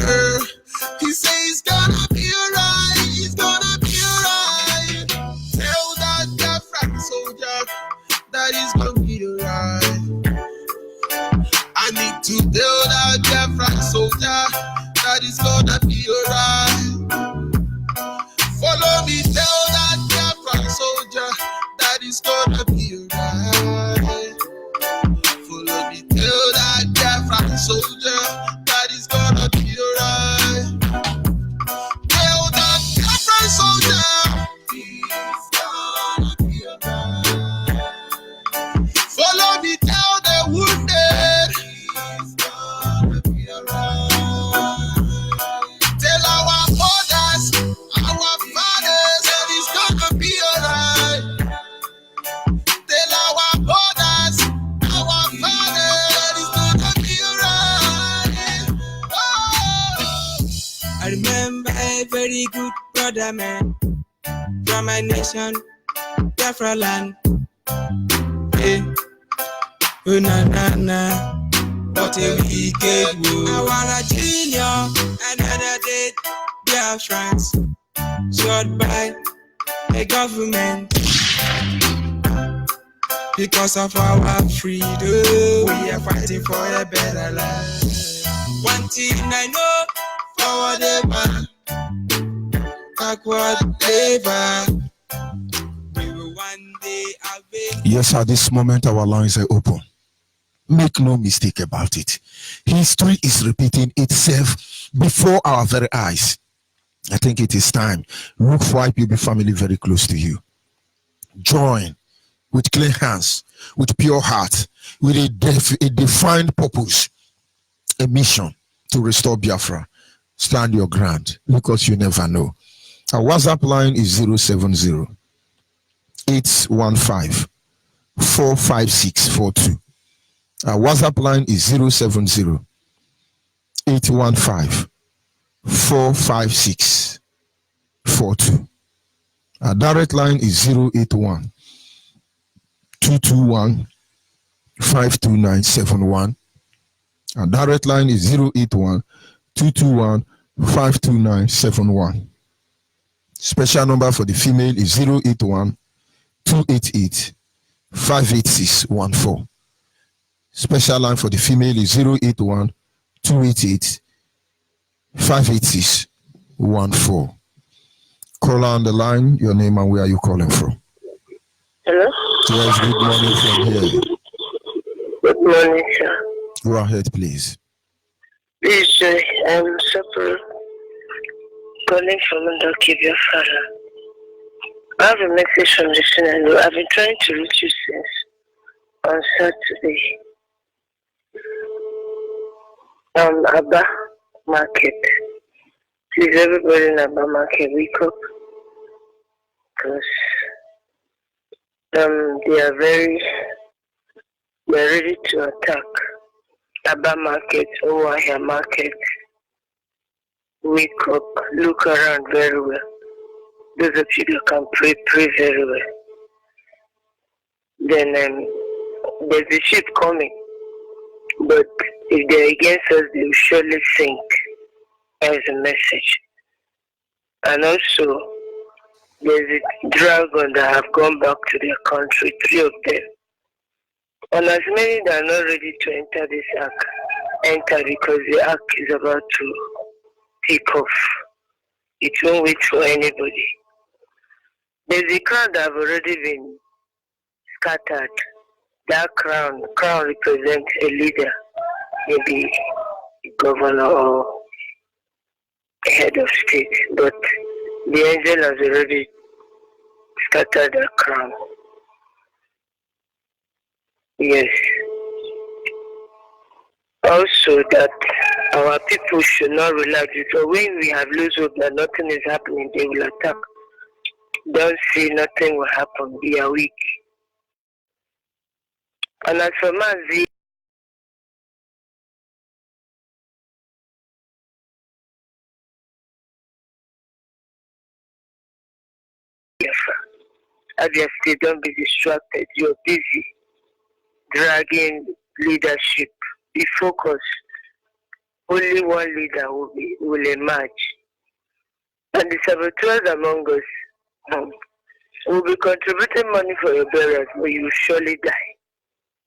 He says he's gonna be alright. He's gonna be alright. Tell that Biafra soldier that he's gonna be alright. I need to tell that Biafra soldier that he's gonna be alright. Follow me, tell that Biafra soldier that he's gonna be alright. Follow me, tell that Biafra soldier that he's gonna be alright. Tell that Biafra soldier he's gonna be alright. Follow me, tell the wounded he's gonna be alright. Tell our mothers, our fathers that he's gonna be alright. Tell our mothers, our fathers that he's gonna be alright. Oh. I remember a very good brother man from my nation, Biafra land. Hey, oh na na na, what a wicked world. I want a junior, another day, Biafrans, shot by a government. Because of our freedom, we are fighting for a better life. One thing I know, forward ever, backward never. We will one day avail. Yes, at this moment our lines are open. Make no mistake about it. History is repeating itself before our very eyes. I think it is time. Look for IPB family very close to you. Join with clean hands, with pure heart, with a defined purpose, a mission to restore Biafra. Stand your ground because you never know. Our WhatsApp line is 070 815 45642. Our WhatsApp line is 070 815 45642. Our direct line is 081 221 52971. Our direct line is 081 221 52971. Special number for the female is 081 288 58614. Special line for the female is 081 288 58614. Call on the line, your name and where are you calling from? Hello? Yes, good morning from here. Good morning, sir. Go ahead, please. This is I'm Sapper calling from Biafra. I have a message from the channel. I've been trying to reach you since on Saturday. Abba Market. Please, everybody in Abba Market, wake up. Because they're ready to attack Abba Market, Owahia Market. Wake up, look around very well. Those of you that can pray very well. Then there's a ship coming, but if they're against us, they will surely sink. That is a message. And also, there's a dragon that have gone back to their country, 3 of them. And as many that are not ready to enter this ark, enter because the ark is about to take off. It won't wait for anybody. There's a crown that have already been scattered. That crown represents a leader, maybe a governor or a head of state. But the angel has already scattered that crown. Yes. Also that our people should not relax because when we have lose hope that nothing is happening, they will attack. Don't say nothing will happen. We are weak. And as for Mazi, Abia State, don't be distracted. You're busy dragging leadership. Be focused. Only one leader will emerge. And the saboteurs among us will be contributing money for your burials, but you will surely die.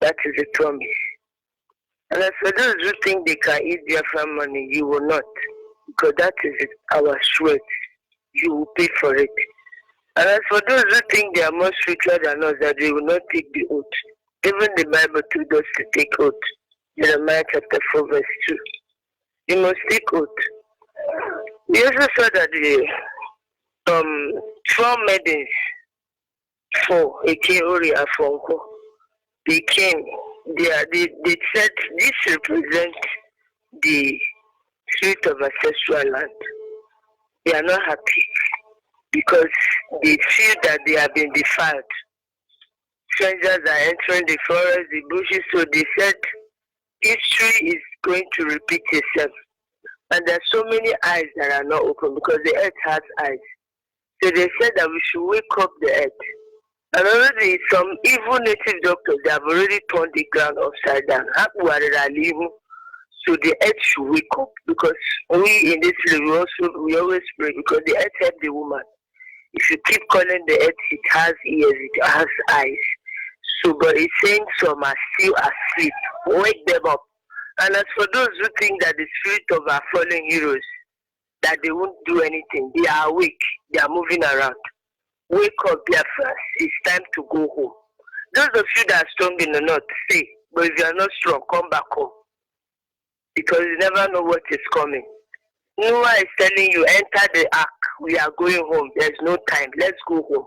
That is a promise. And as for those who think they can eat Biafra money, you will not. Because that is our sweat. You will pay for it. And as for those who think they are more spiritual than us, that they will not take the oath. Even the Bible told us to take oath. Jeremiah chapter 4 verse 2. You must take oath. We also saw that the 4 maidens for Ori Afonko, they came. They said this represents the spirit of ancestral land. They are not happy because they feel that they have been defiled. Strangers are entering the forest, the bushes, so they said history is going to repeat itself. And there are so many eyes that are not open because the earth has eyes. So they said that we should wake up the earth. And already some evil native doctors, they have already turned the ground upside down. So the earth should wake up because we in this place, we always pray because the earth helps the woman. If you keep calling the earth, it has ears, it has eyes. So but it's saying some are still asleep. Wake them up. And as for those who think that the spirit of our fallen heroes, that they won't do anything. They are awake. They are moving around. Wake up, Biafra. It's time to go home. Those of you that are strong in the north, stay. But if you are not strong, come back home. Because you never know what is coming. Noah is telling you, enter the ark. We are going home. There's no time. Let's go home.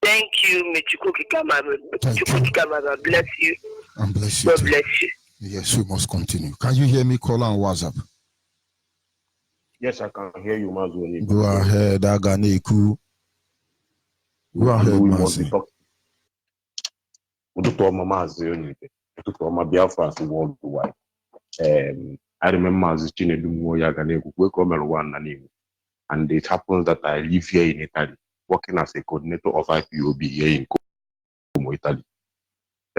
Thank you, Michukukikama. Michukukikama, bless you. And bless you. God too. bless you. Yes, we must continue. Can you hear me? Call on WhatsApp. Yes, I can hear you, Mazuni. Go ahead, Aganeku. Go ahead, Mazi. Biafra worldwide. I remember as and it happens that I live here in Italy, working as a coordinator of IPOB here in Como, Italy.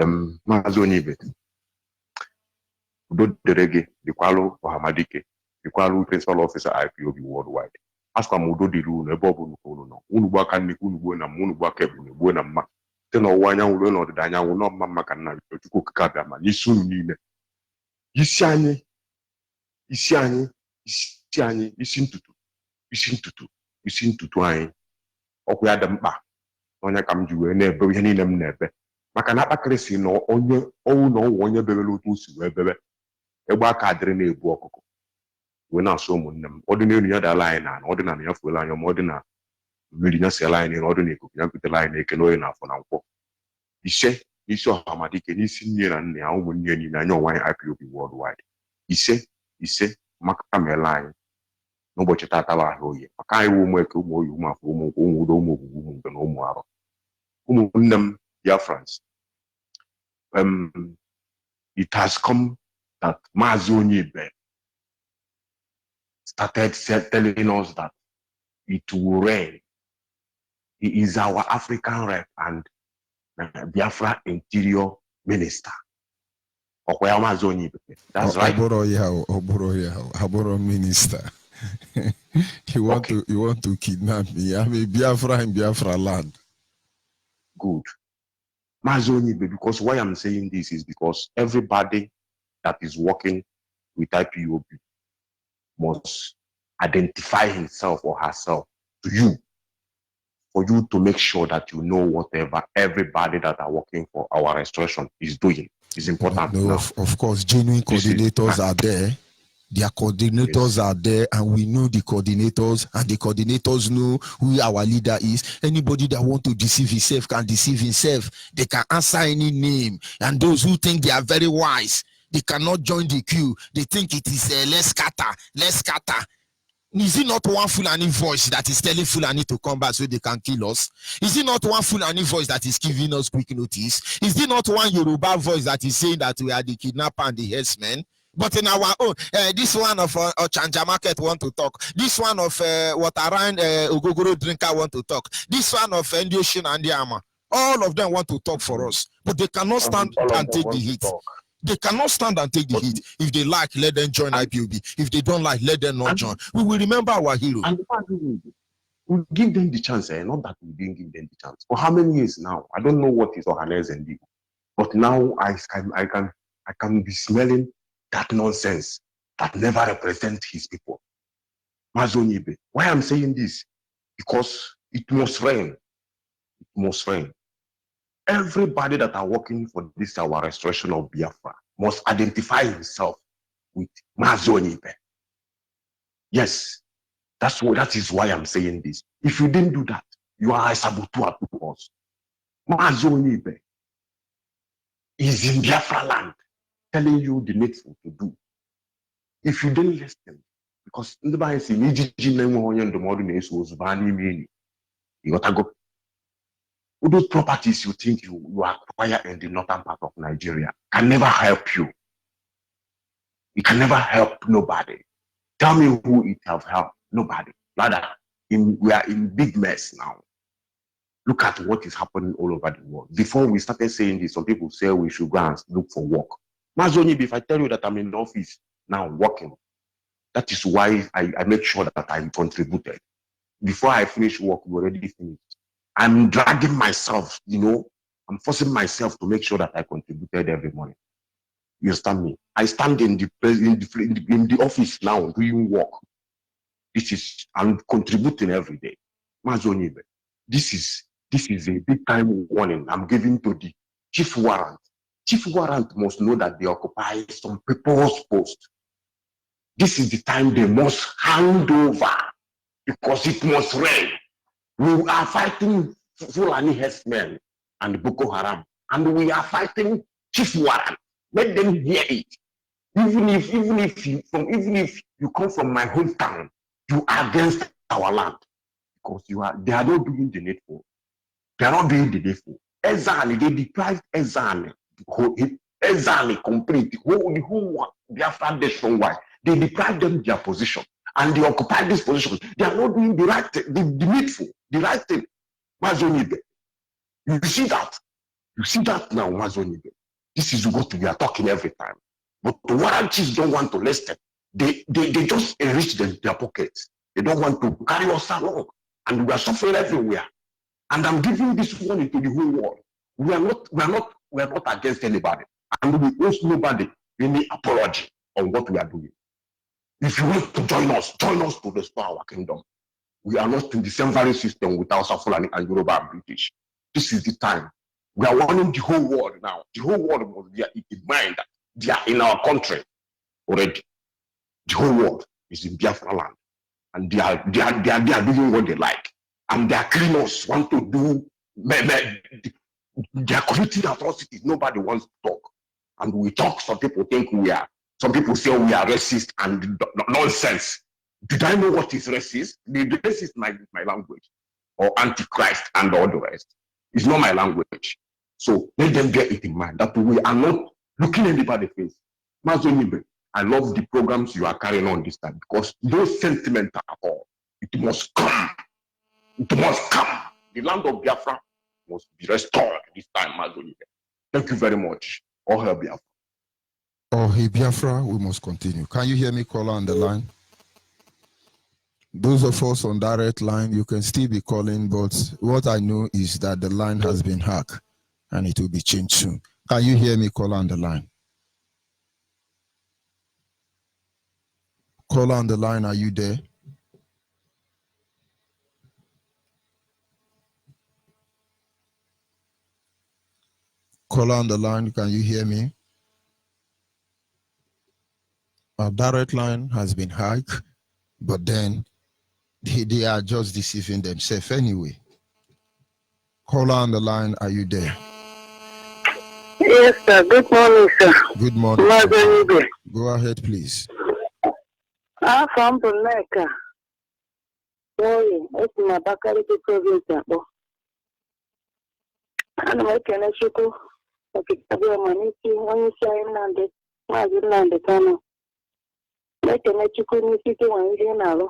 Onyibe, Udo Derege, the Kwalo Ohamadike, the Kwalo Principal Officer IPOB worldwide. Ask them Udo Diru, Nebobu Nukono, Unubaka Nikunu, and Munubaka, Buena, Teno Wanya, or the Danya, will not Mamma can cook Kabama, Yisun, Isiani, isin tutu anyị ọkụ ya dị mkpa onye ka m ji wee na-ebe ihe niile m na-ebe maka na akpakịrịsị na onye ọnwụ na ọnwụ onye bebere otu o si wee bebe egbe aka adịrị na-ebu ọkụkọ wee na-asụ ụmụnne m ọ dị n'elu ya dala anyị na ọ dị na ya fuola anyị ma ọ dị na mmiri ya siela anyị na ọ dị na ikuku ya kutere anyị na-eke n'oye na afọ na nkwọ ise n'isi Ọhamadike n'isi nne na nne ya ụmụnne niile anya ọnwa anyị IPOB worldwide ise maka mela anyị n'ụbọchị tata bụ ahịa oyi maka anyị wụ ụmụ eke ụmụ oyi ụmụ afọ ụmụ nkwụ ụmụ udo ụmụ ogbugbu ụmụ mgbe na ụmụ arọ ụmụnne m Biafrans. It has come that Mazi Onyibe started telling us that it will rain. He is our African rep and Biafra Interior Minister. That's right. Oboro Minister. You want to kidnap me? I'm a Biafra in Biafra land. Good. Mazi Onyibe, because why I'm saying this is because everybody that is working with IPOB must identify himself or herself to you, for you to make sure that you know whatever everybody that are working for our restoration is doing is important. No, of course, genuine coordinators are there. Their coordinators are there, and we know the coordinators, and the coordinators know who our leader is. Anybody that want to deceive himself can deceive himself. They can answer any name, and those who think they are very wise, they cannot join the queue. They think it is let's scatter. Is it not one Fulani voice that is telling Fulani to come back so they can kill us? Is it not one Fulani voice that is giving us quick notice? Is it not one Yoruba voice that is saying that we are the kidnapper and the herdsmen? But in our own, this one of Chanja Market want to talk. This one of Wataran Ogogoro Drinker want to talk. This one of Ocean and Yama. All of them want to talk for us, but they cannot stand and take the heat. They cannot stand and take the heat. If they like, let them join IPOB. If they don't like, let them not join. We will remember our hero. And we give them the chance. Not that we didn't give them the chance. For how many years now? I don't know what is Ohanes and Digo. But now I can be smelling that nonsense that never represents his people. Mazi Onyibe. Why I'm saying this? Because it must rain. It must rain. Everybody that are working for this our restoration of Biafra must identify himself with Mazi Onyibe. Yes, that is why I'm saying this. If you didn't do that, you are a saboteur to us. Mazi Onyibe is in Biafra land, telling you the needful to do. If you didn't listen, because in the Bible says, you got to go. Those properties you think you acquire in the northern part of Nigeria can never help you. It can never help nobody. Tell me who it have helped. Nobody. Rather, we are in big mess now. Look at what is happening all over the world. Before we started saying this, some people say we should go and look for work. Mazi Onyibe, if I tell you that I'm in the office now working, that is why I make sure that I contributed. Before I finish work, we already finished. I'm dragging myself, I'm forcing myself to make sure that I contributed every morning. You understand me? I stand in the office now doing work. This is, I'm contributing every day. Onyibe, this is a big time warning I'm giving to the chief warrant. Chief warrant must know that they occupy some people's post. This is the time they must hand over because it must rain. We are fighting Fulani herdsmen and Boko Haram, and we are fighting chief warrant. Let them hear it. Even if you come from my hometown, you are against our land because they are not doing the needful. They are not doing the needful. Ezani, they deprived Ezani complete the whole Biafra nation wide. They deprived them their position and they occupy this position. They are not doing the right thing, the needful, the right thing. Onyibe, you see that? You see that now, Onyibe. This is what we are talking every time. But the warranties don't want to listen. They just enrich their pockets. They don't want to carry us along. And we are suffering everywhere. And I'm giving this warning to the whole world. We are not against anybody. And we owe nobody any apology on what we are doing. If you want to join us to restore our kingdom. We are not in the same value system with Hausa, Fulani and Yoruba and British. This is the time. We are warning the whole world now. The whole world must be in mind that they are in our country already. The whole world is in Biafra land. And they are doing what they like. And their criminals want to do, they are committing atrocities. Nobody wants to talk. And we talk, some people think some people say we are racist and nonsense. Did I know what is racist? The racist is my language. Or antichrist and all the rest. It's not my language. So let them get it in mind that we are not looking anybody's face. Onyibe, I love the programs you are carrying on this time because those sentiments are all. It must come. It must come. The land of Biafra must be restored this time, Onyibe. Thank you very much. All hail Biafra. Oh, hey, Biafra, we must continue. Can you hear me, caller on the line? Those of us on direct line, you can still be calling, but what I know is that the line has been hacked and it will be changed soon. Can you hear me, caller on the line? Caller on the line, are you there? Caller on the line, can you hear me? Our direct line has been hacked, but then they are just deceiving themselves anyway. Caller on the line, are you there? Yes, sir. Good morning, sir. Good morning. Onyibe. Go ahead, please. I'm from Buneka. Sorry, it's my Bakaliki province. And I can assure okay, I will manage when you say Nande, my good Nande Tano. I can let you go to one year now.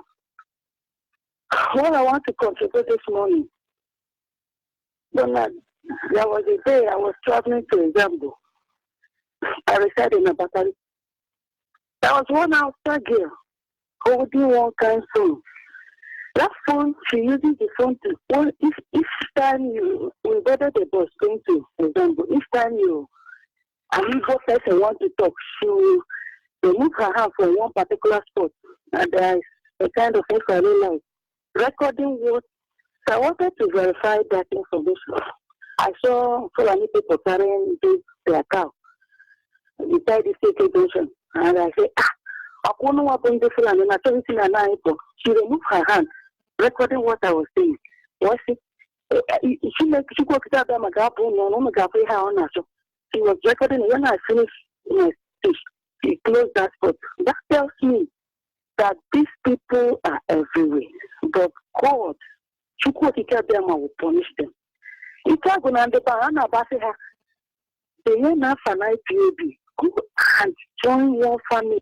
What I want to contribute this morning, Donald, there was a day I was traveling to Zambo. I resided in Abatari. There was one outside girl holding one kind phone. That phone, she uses the phone to, well, if time you, whether the bus going to Zambo, if time you, an evil person want to talk, she will remove her hand from one particular spot. And there is a kind of infrared light recording what. So I wanted to verify that information. I saw Fulani people carrying their cow beside the state station. And I said, I don't know what going to Fulani. She removed her hand, recording what I was saying. She was recording. When I finished my speech, she closed that spot. That tells me that these people are everywhere. But God, will punish them. If I'm going to they are not an IPOB. Go and join your family.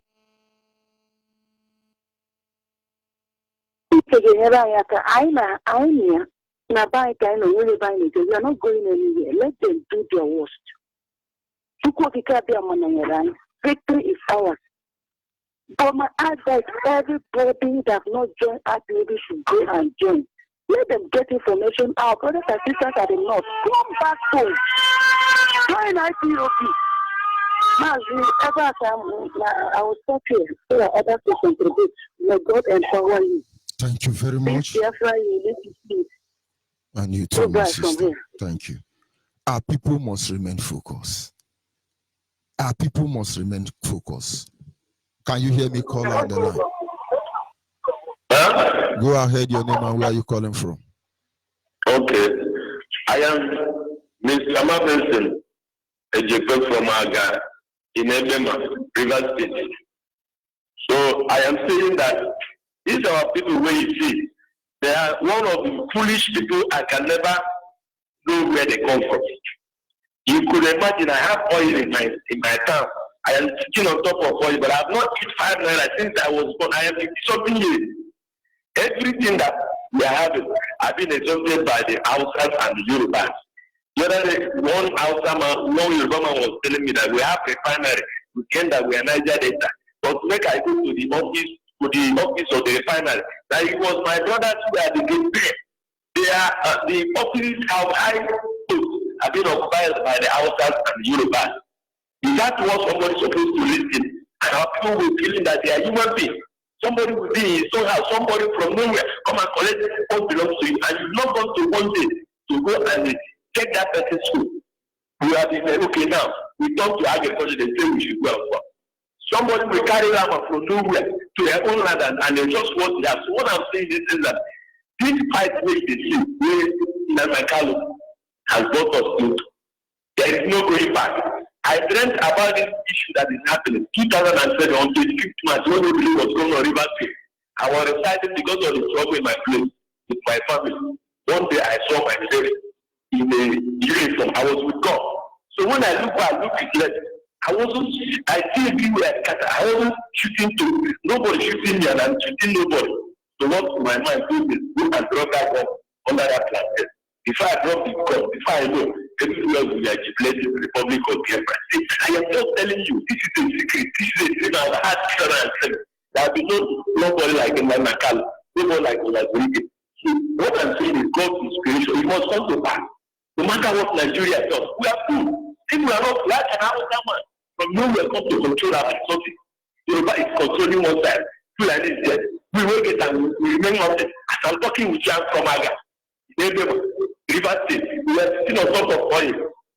We are not going anywhere. Let them do their worst. Victory is ours. But my advice, everybody that not joined IPOB should go and join. Let them get information. Our brothers and sisters at the north, come back home. Join IPOB. Ever I will stop here so that others will contribute. May God empower you. Thank you very much. Biafra, you need to sleep. And you too, my sister. Thank you. Our people must remain focused. Our people must remain focused. Can you hear me call on the line? Go ahead, your name and where are you calling from? Okay. I am Mr. Mabenson, a JP from Aga in Ebema, River State. So I am saying that these are our people where you see, they are one of the foolish people I can never know where they come from. You could imagine I have oil in my town. I am sitting on top of oil, but I have not eaten 5 naira since I was born. I am 50-something years. Everything that we are having, I've been exhausted by the Hausas and the Yorubas. The other day, one Hausa man, one Yoruba man was telling me that we have a refinery. We came that we are Niger Delta. But when I go to the office of the refinery, that it was my brothers who are the gate. They are the offices have high posts have been occupied by the Hausas and the Yorubas. Is that what somebody is supposed to listen? And our people will feeling that they are human beings. Somebody will be in his own house, somebody from nowhere come and collect what belongs to you, and you've not gone to one day to go and check that person's school. We have been okay now. We talk to agriculture, they say we should go and work. Somebody will carry them from nowhere to their own land and they just want to have. So what I'm saying is that this fight which they see, where Namakalo has brought us into, there is no going back. I dreamt about this issue that is happening. 2007 on 25th March, when we believe was going on River State. I was excited because of the trouble in my place with my family. One day I saw myself in a uniform. I was with God. So when I look back, I look at left. I see everywhere scattered. I wasn't shooting to nobody shooting me and I'm shooting nobody. So what in my mind do is go and drop that gun under that blanket. Before I drop the gun, before I know, everywhere we are legislating the Republic of Biafra. I am just telling you, this is a secret. This is a secret. I've had children. There will be nobody like Nakal, nobody like Olazurike. So what I'm saying is God's inspiration. It must come to pass. No matter what Nigeria does, we are full. If we are not black and Hausa man, from nowhere come to control our resources. Yoruba is controlling one side. Fulani is there. We will get and we remain nothing. As I'm talking with you from Aga, River State, we are sitting on top of oil.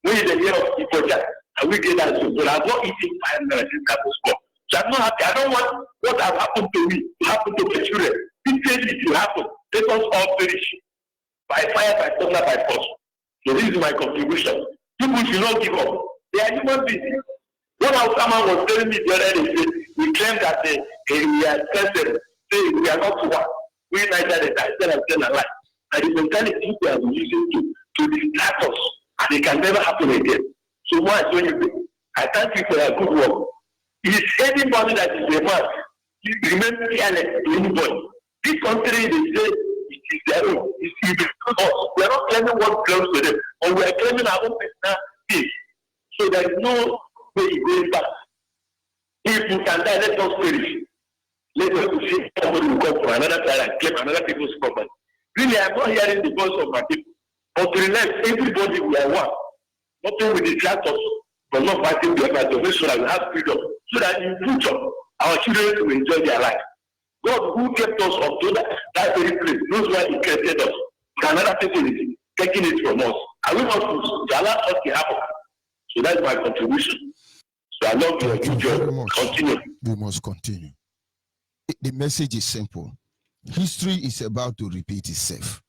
We need a year of Iboja, and we get that. But I'm not eating 5 minutes in Kabusco. So I'm not happy. I don't want what has happened to me to happen to my children. This thing will happen. Let us all perish by fire, by thunder, by force. So this is my contribution. People should not give up. They are human beings. One of someone was telling me the other day, we claim that we are tested, say we are not one. We neither the title and still alive. And the mentality people are using to distract us, and it can never happen again. So much when you I thank you for your good work. It is anybody that is a man, you remain fearless to anybody. This country, they say, it is their own. It's us. We are not claiming what belongs to them, but we are claiming our own personal peace. So there is no way going back. If we can die, let us perish. Let us see somebody will come from another side and claim another people's property. Really, I'm not hearing the voice of my people. But to relax, everybody we are one. Nothing will distract us from not fighting Biafra to make sure that we have freedom. So that in future, our children will enjoy their life. God who kept us up to that very place knows why He created us. Another people is taking it from us. And we want to allow us to happen. So that's my contribution. So I love your good job. Continue. We must continue. The message is simple. History is about to repeat itself.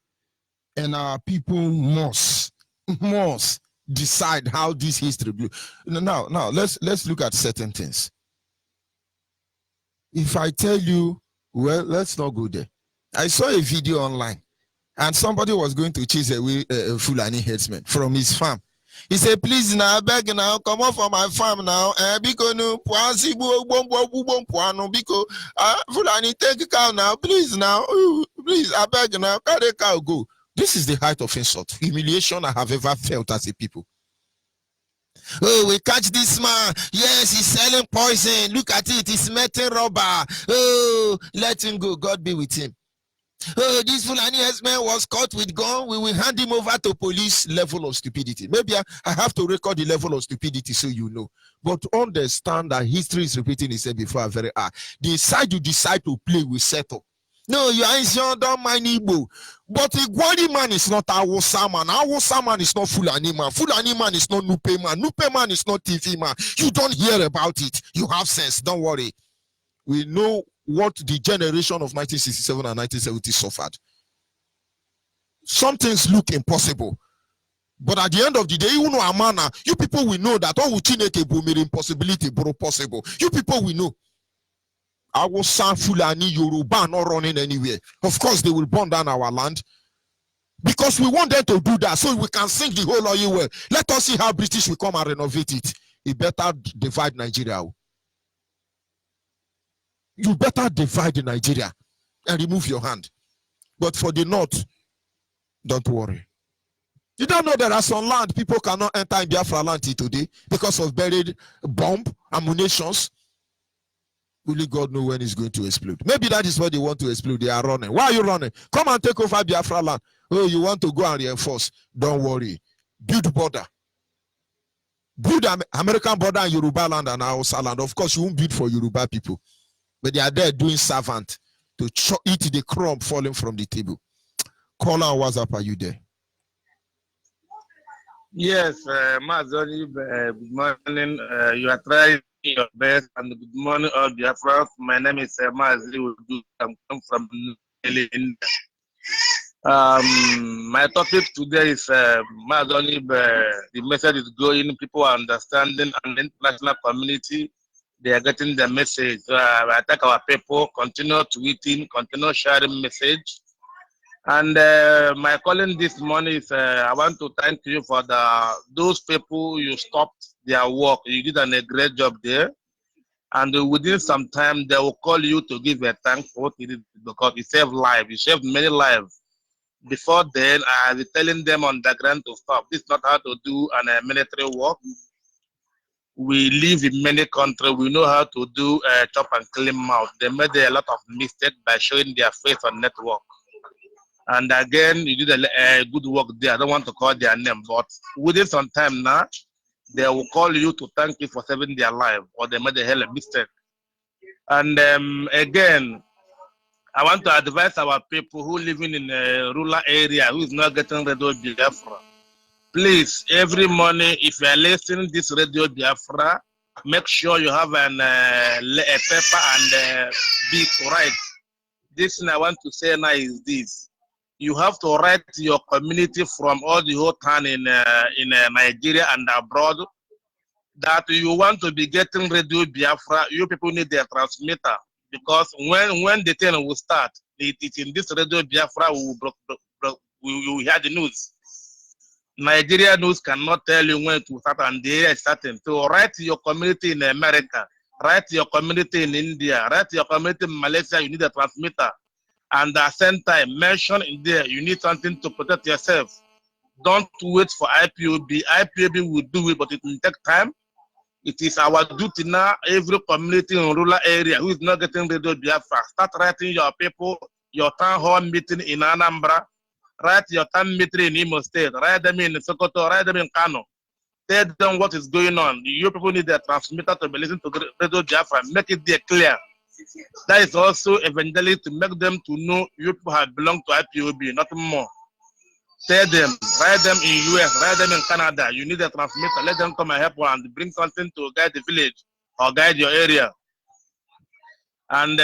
And our people must decide how this history will. Now, let's look at certain things. If I tell you, well, let's not go there. I saw a video online, and somebody was going to chase away a Fulani headsman from his farm. He said, please now, beg now, come off from my farm now. Because Fulani take a cow now, please now. Please, I beg now, carry a cow go. This is the height of insult, humiliation I have ever felt as a people. Oh, we catch this man. Yes, he's selling poison. Look at it. He's melting rubber. Oh, let him go. God be with him. Oh, this Fulani man was caught with gun. We will hand him over to police. Level of stupidity. Maybe I have to record the level of stupidity so you know. But understand that history is repeating itself before our very eye. The side you decide to play will settle. No, you are don't mind Igbo. But Igwari man is not Awusa man. Awusa man is not Fulani man. Fulani man is not Nupe man. Nupe man is not TV man. You don't hear about it. You have sense. Don't worry. We know what the generation of 1967 and 1970 suffered. Some things look impossible. But at the end of the day, you know, Amana, you people will know that all Uchineke will make impossibility bro possible. You people will know. Awusa, Fulani, Yoruba not running anywhere. Of course, they will burn down our land. Because we want them to do that so we can sing the whole oil well. Let us see how British will come and renovate it. You better divide Nigeria. You better divide Nigeria and remove your hand. But for the North, don't worry. You don't know there are some land people cannot enter in Biafra land today because of buried bomb, ammunitions. Only God knows when it's going to explode. Maybe that is what they want to explode. They are running. Why are you running? Come and take over Biafra land. Oh, you want to go and reinforce? Don't worry. Build border. Build American border and Yoruba land and Hausa land. Of course, you won't build for Yoruba people. But they are there doing servant to eat the crumb falling from the table. Call on WhatsApp. Are you there? Yes, Mazoni, good morning. You are trying your best, and good morning, all Biafra. My name is Mazli. I'm coming from India. My topic today is Mazoni. The message is going. People are understanding, and the international community they are getting the message. I thank our people. Continue tweeting, continue sharing message. And my calling this morning is I want to thank you for those people you stopped their work. You did a great job there. And within some time, they will call you to give a thank for what you did because you saved lives. You saved many lives. Before then, I was telling them on the ground to stop. This is not how to do military work. We live in many countries. We know how to do chop and clean mouth. They made a lot of mistakes by showing their face on network. And again, you did a good work there. I don't want to call their name, but within some time now, they will call you to thank you for saving their life, or they made a hell of a mistake. And again, I want to advise our people who living in a rural area who is not getting Radio Biafra. Please, every morning, if you are listening to this Radio Biafra, make sure you have a paper and be correct. This thing I want to say now is this. You have to write to your community from all the whole town in Nigeria and abroad that you want to be getting Radio Biafra. You people need their transmitter because when the thing will start, it's in this Radio Biafra we will hear the news. Nigeria news cannot tell you when to start and the area is starting. So write to your community in America, write to your community in India, write to your community in Malaysia. You need a transmitter. And at the same time, mention in there, you need something to protect yourself. Don't wait for IPOB. IPOB will do it, but it will take time. It is our duty now, every community in rural area who is not getting Radio Biafra, start writing your people, your town hall meeting in Anambra, write your town meeting in Imo State, write them in Sokoto, write them in Kano. Tell them what is going on. You people need a transmitter to be listening to Radio Biafra. Make it there clear. That is also eventually to make them to know you people have belonged to IPOB, nothing more. Tell them, write them in US, write them in Canada. You need a transmitter. Let them come and help and bring something to guide the village or guide your area. And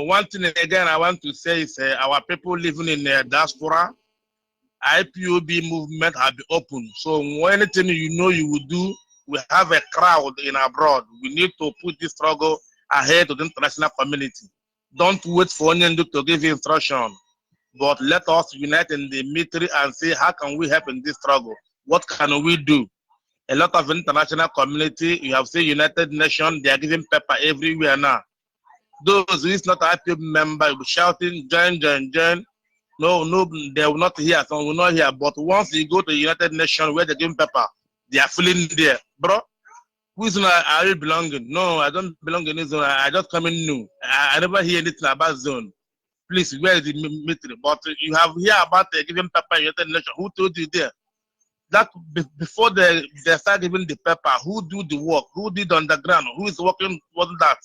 one thing again I want to say is our people living in diaspora, IPOB movement have been open. So anything you know you will do, we have a crowd in abroad. We need to put this struggle ahead of the international community. Don't wait for Onyibe to give you instruction, but let us unite in the military and see how can we help in this struggle. What can we do? A lot of international community, you have seen United Nations, they are giving paper everywhere now. Those who is not an IPOB member will be shouting, join, join, join. No, they will not hear, some will not hear. But once you go to the United Nations where they give paper, they are feeling there. Bro, which zone are you belonging? No, I don't belong in this zone. I just come in new. I never hear anything about zone. Please, where is the military? But you have heard about giving paper in United Nations. Who told you there? That before they start giving the paper, who do the work? Who did on the ground? Who is working on that?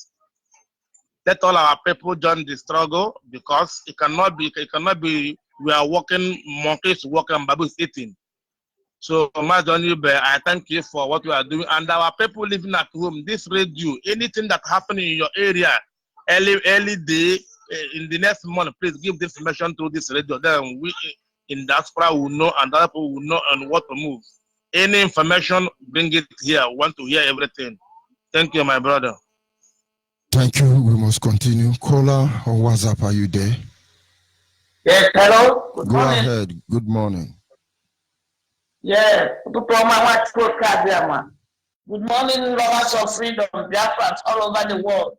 Let all our people join the struggle, because it cannot be we are walking, monkeys walking, and baboons eating. So, Onyibe, I thank you for what you are doing. And our people living at home, this radio, anything that happens in your area, early day, in the next month, please give this information to this radio. Then we in diaspora will know, and other people will know on what to move. Any information, bring it here. We want to hear everything. Thank you, my brother. Thank you. We must continue. Caller or WhatsApp, are you there? Yes, hello. Good Go morning. ahead. Good morning. Yeah, good morning, lovers of freedom, Biafrans all over the world.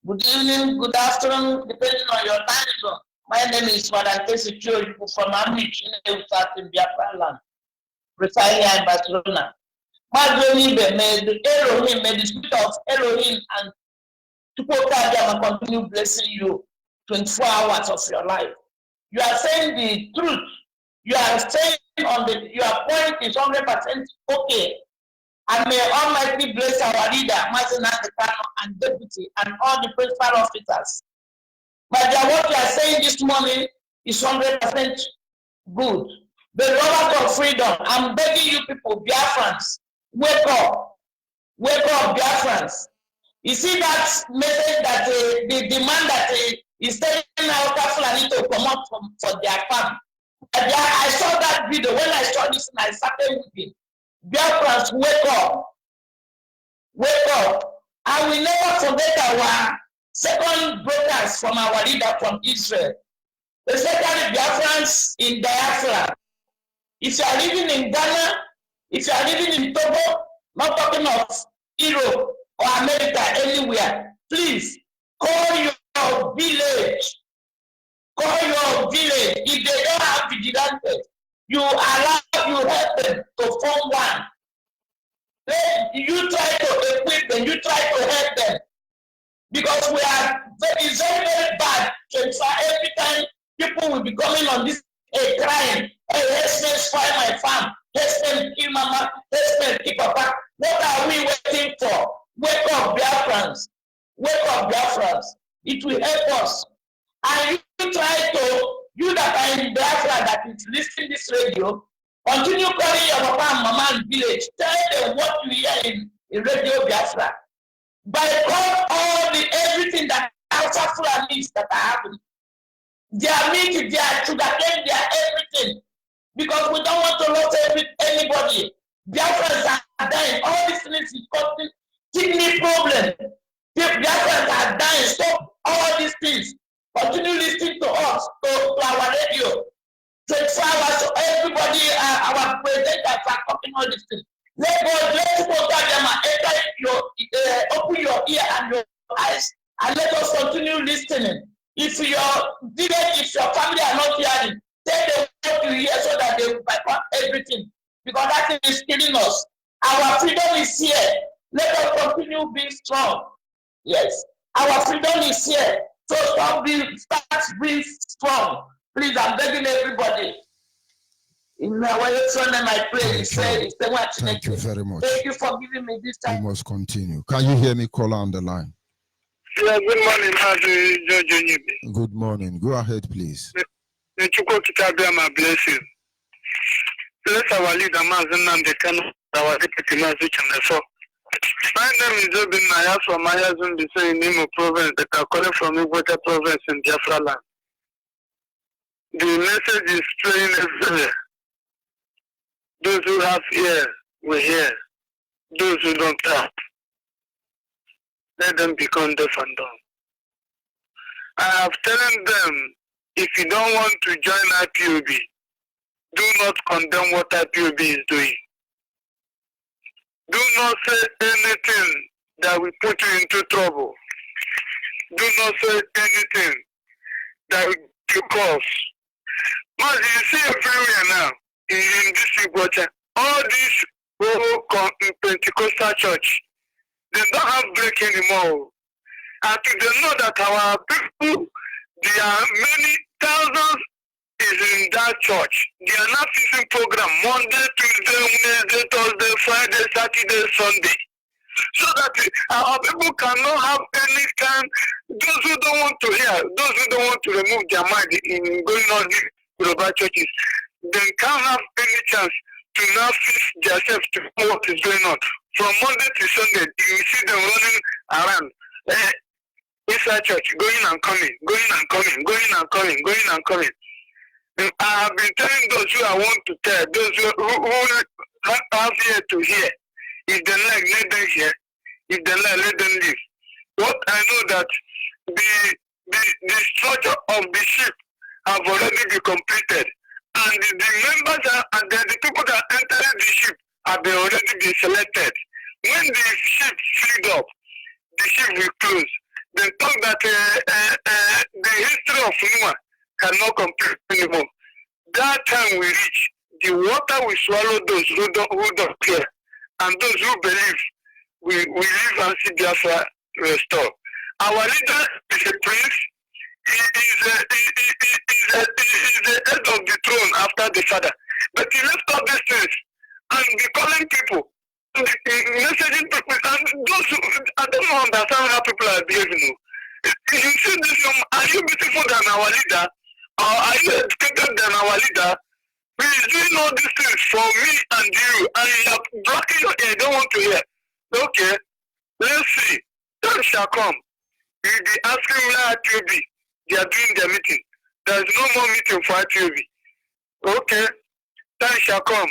Good evening, good afternoon, depending on your time zone. My name is Madam Casey Choi from Amich in Biafra land, residing in Barcelona. Onyibe, may the spirit of Elohim and Tupoka continue blessing you 24 hours of your life. You are saying the truth. You are saying your point is 100% okay. And may Almighty bless our leader, Martin and deputy, and all the principal officers. But what you are saying this morning is 100% good. The lovers of freedom, I'm begging you people, Biafrans, wake up. Wake up, Biafrans. You see that message that the demand that is telling our Fulani to come up for their farm. I saw that video. When I saw this, I started weeping. Biafrans, wake up. Wake up. I will never forget our second brothers from our leader from Israel. Especially Biafrans in diaspora. If you are living in Ghana, if you are living in Togo, not talking of Europe or America, anywhere, please call your village. Call your village. If they don't have vigilantes, you help them to form one. Then you try to equip them, you try to help them. Because it's very, very bad to every time people will be coming on this crying, hey, let's spoil my farm, let's kill mama, let's kill papa. What are we waiting for? Wake up, Biafrans. Wake up, Biafrans. It will help us. And you try to, you that are in Biafra that is listening to this radio, continue calling your papa and mama in village. Tell them what you hear in Radio Biafra. Boycott everything that outside Fulanis that are happening. Their meat, their sugarcane, their everything. Because we don't want to lose anybody. Biafrans are dying. All these things is causing kidney problem. Biafrans are dying. Stop all these things. Continue listening to us, to our radio. 24 hours, so everybody, our president are talking all these things. Let people open your ear and your eyes, and let us continue listening. If your family are not hearing, tell them what you hear so that they will bypass everything. Because that is killing us. Our freedom is here. Let us continue being strong. Yes, our freedom is here. So start being strong. Please, I'm begging everybody. In our son and I pray, Thank you very much. Thank you for giving me this time. We must continue. Can you hear me, caller on the line? Yeah, good morning, Judge Onyibe. Good morning. Go ahead, please. May Chukwu Kitabiyama bless you. Bless our leader, Mazen Namdekan, our deputy Mazen Chameso. My name is Obin Naya from Ayazun, the Nimo province that are calling from Igweta province in Biafra land. The message is playing everywhere. Those who have ear will hear. Those who don't have, let them become deaf and dumb. I have telling them, if you don't want to join IPOB, do not condemn what IPOB is doing. Do not say anything that will put you into trouble. Do not say anything that will cause. But you see everywhere now, in this Igbocha, all these Pentecostal church, they don't have break anymore. And they know that our people, there are many thousands is in that church. They are not fixing program Monday, Tuesday, Wednesday, Thursday, Friday, Saturday, Sunday. so that our people cannot have any kind, those who don't want to hear, those who don't want to remove their mind in going on these global churches, they can't have any chance to now fix themselves to know what is going on. From Monday to Sunday, you see them running around inside church, going and coming, going and coming, going and coming, going and coming. And I have been telling those who I want to tell, those who have here to hear, if they like, let them hear. If they like, let them live. What I know that the structure of the ship have already been completed, and the members and the people that entered the ship have already been selected. When the ship filled up, the ship will close. They thought that the history of Noah cannot complete anymore. That time we reach, the water will swallow those who don't care, and those who believe we live and see Biafra restore. Our leader is a prince. He is the head of the throne after the father. But he left all these things and be calling people, messaging people, and those who, I don't understand how people are behaving. You see this, are you beautiful than our leader? Or are you educated than our leader? He is doing all these things for me and you, and you are blocking your ear, don't want to hear. Okay, let's see. Time shall come. You'll be asking where IPOB. They are doing their meeting. There is no more meeting for IPOB. Okay, time shall come.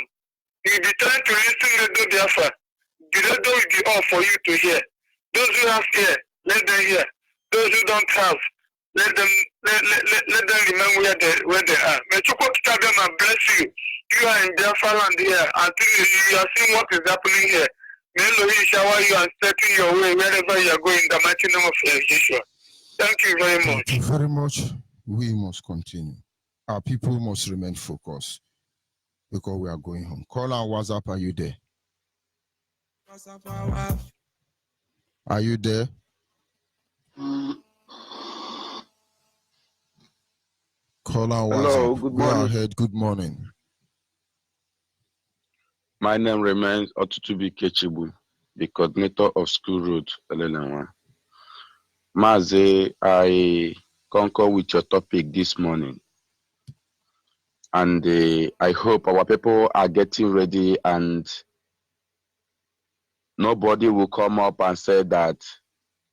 You'll be trying to listen to the Biafra. The radio will be off for you to hear. Those who have ear, let them hear. Those who don't have, let them remember where they are. May Chukwu tell them and bless you. You are in Biafra land here, and you are seeing what is happening here. May Elohim shower you and settle your way wherever you are going in the mighty name of Yeshua. Thank you very much. Thank you very much. We must continue. Our people must remain focused because we are going home. Call on WhatsApp. Are you there? Are you there? Call on WhatsApp. Hello, good morning. Go ahead. Good morning. My name remains Otutubi Kechibu, the coordinator of School Road, Elenawa. Maze, I concur with your topic this morning. And I hope our people are getting ready and nobody will come up and say that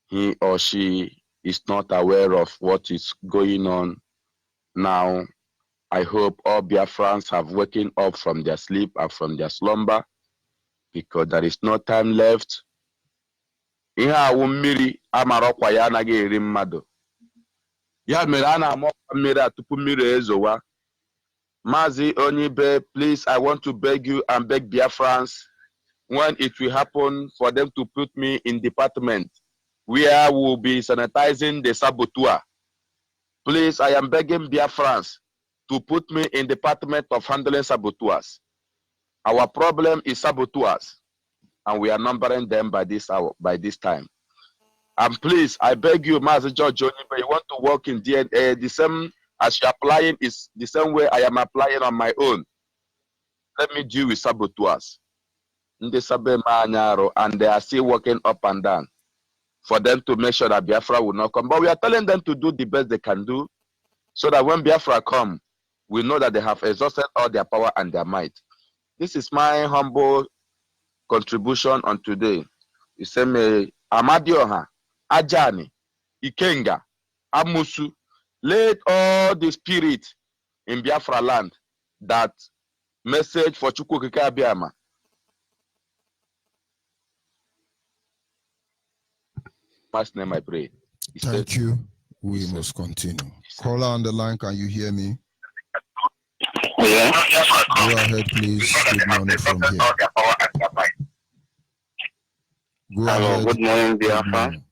he or she is not aware of what is going on now. I hope all Biafrans have waken up from their sleep and from their slumber, because there is no time left. Ihe awụ mmiri amarọkwa ya anaghị eri mmadụ. Ya mere a na-amọkwa mmiri a tupu mmiri ezowa. Mazi Onyibe, please, I want to beg you and beg Biafrans, when it will happen for them to put me in department where we will be sanitizing the saboteur. Please, I am begging Biafrans to put me in department of handling saboteurs. Our problem is saboteurs, and we are numbering them by this hour, by this time. And please, I beg you, Master George Onyibe, you want to work in DNA, the same as you're applying is the same way I am applying on my own. Let me deal with saboteurs. And they are still working up and down for them to make sure that Biafra will not come. But we are telling them to do the best they can do, so that when Biafra come, we know that they have exhausted all their power and their might. This is my humble contribution on today. You say me Amadioha, Ajani, Ikenga, Amusu, let all the spirit in Biafra land that message for Chukwu Biama. Last name I pray. Thank you. We must continue. Caller on the line, can you hear me? Yeah. Go ahead, please. Good morning from here. Go Hello, ahead. good morning, Biafra. Good morning.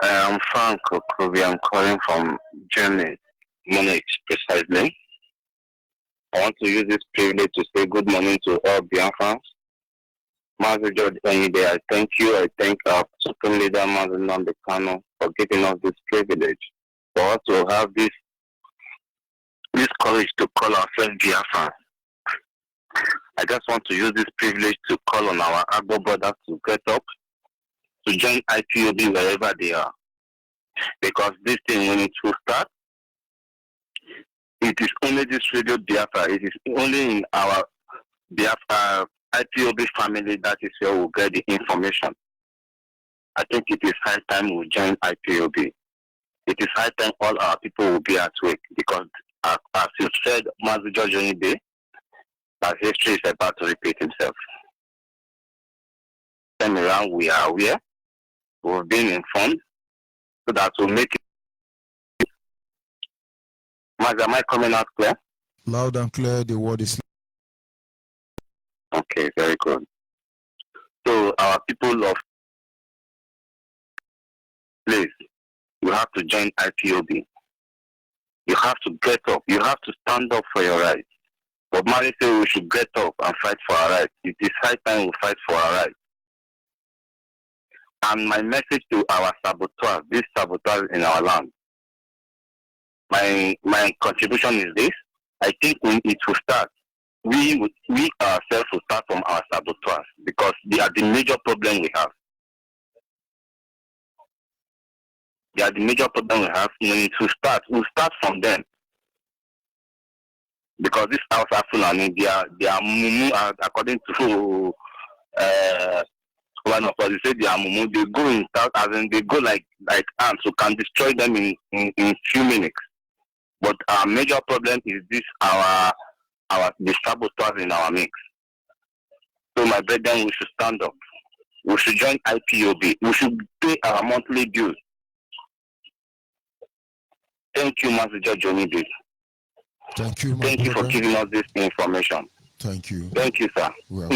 I'm Frank Okobi. I'm calling from Germany, Munich, precisely. I want to use this privilege to say good morning to all Biafrans. Master George Onyibe, I thank you. I thank our Supreme Leader, Master Nnamdi Kanu, for giving us this privilege for us to have this courage to call ourselves Biafrans. I just want to use this privilege to call on our Agbo brothers to get up, to join IPOB wherever they are. Because this thing, when it will start, it is only this Radio Biafra, it is only in our Biafra IPOB family that is where we'll get the information. I think it is high time we join IPOB. It is high time all our people will be at work, because as you said, Master George Onyibe, that history is about to repeat itself. Time around, we are aware, we've been informed, so that will make it. Master, am I coming out clear? Loud and clear, the word is. Okay, very good. So our people of place, you have to join IPOB. You have to get up. You have to stand up for your rights. But Mary said we should get up and fight for our rights. It is high time we fight for our rights. And my message to our saboteurs, these saboteurs in our land, my contribution is this. I think when it will start, we ourselves will start from our saboteurs, because they are the major problem we have. They are the major problem we have. When it will start, we'll start from them. Because this house are full and they are mumu, according to one of us, they say they are mumu, they go in start, as in they go like ants, who can destroy them in few minutes. But our major problem is this, the saboteurs in our mix. So my brethren, we should stand up. We should join IPOB. We should pay our monthly dues. Thank you, Master George Onyibe. Thank you, Thank you for giving us this information. Thank you. Thank you, sir. Yeah,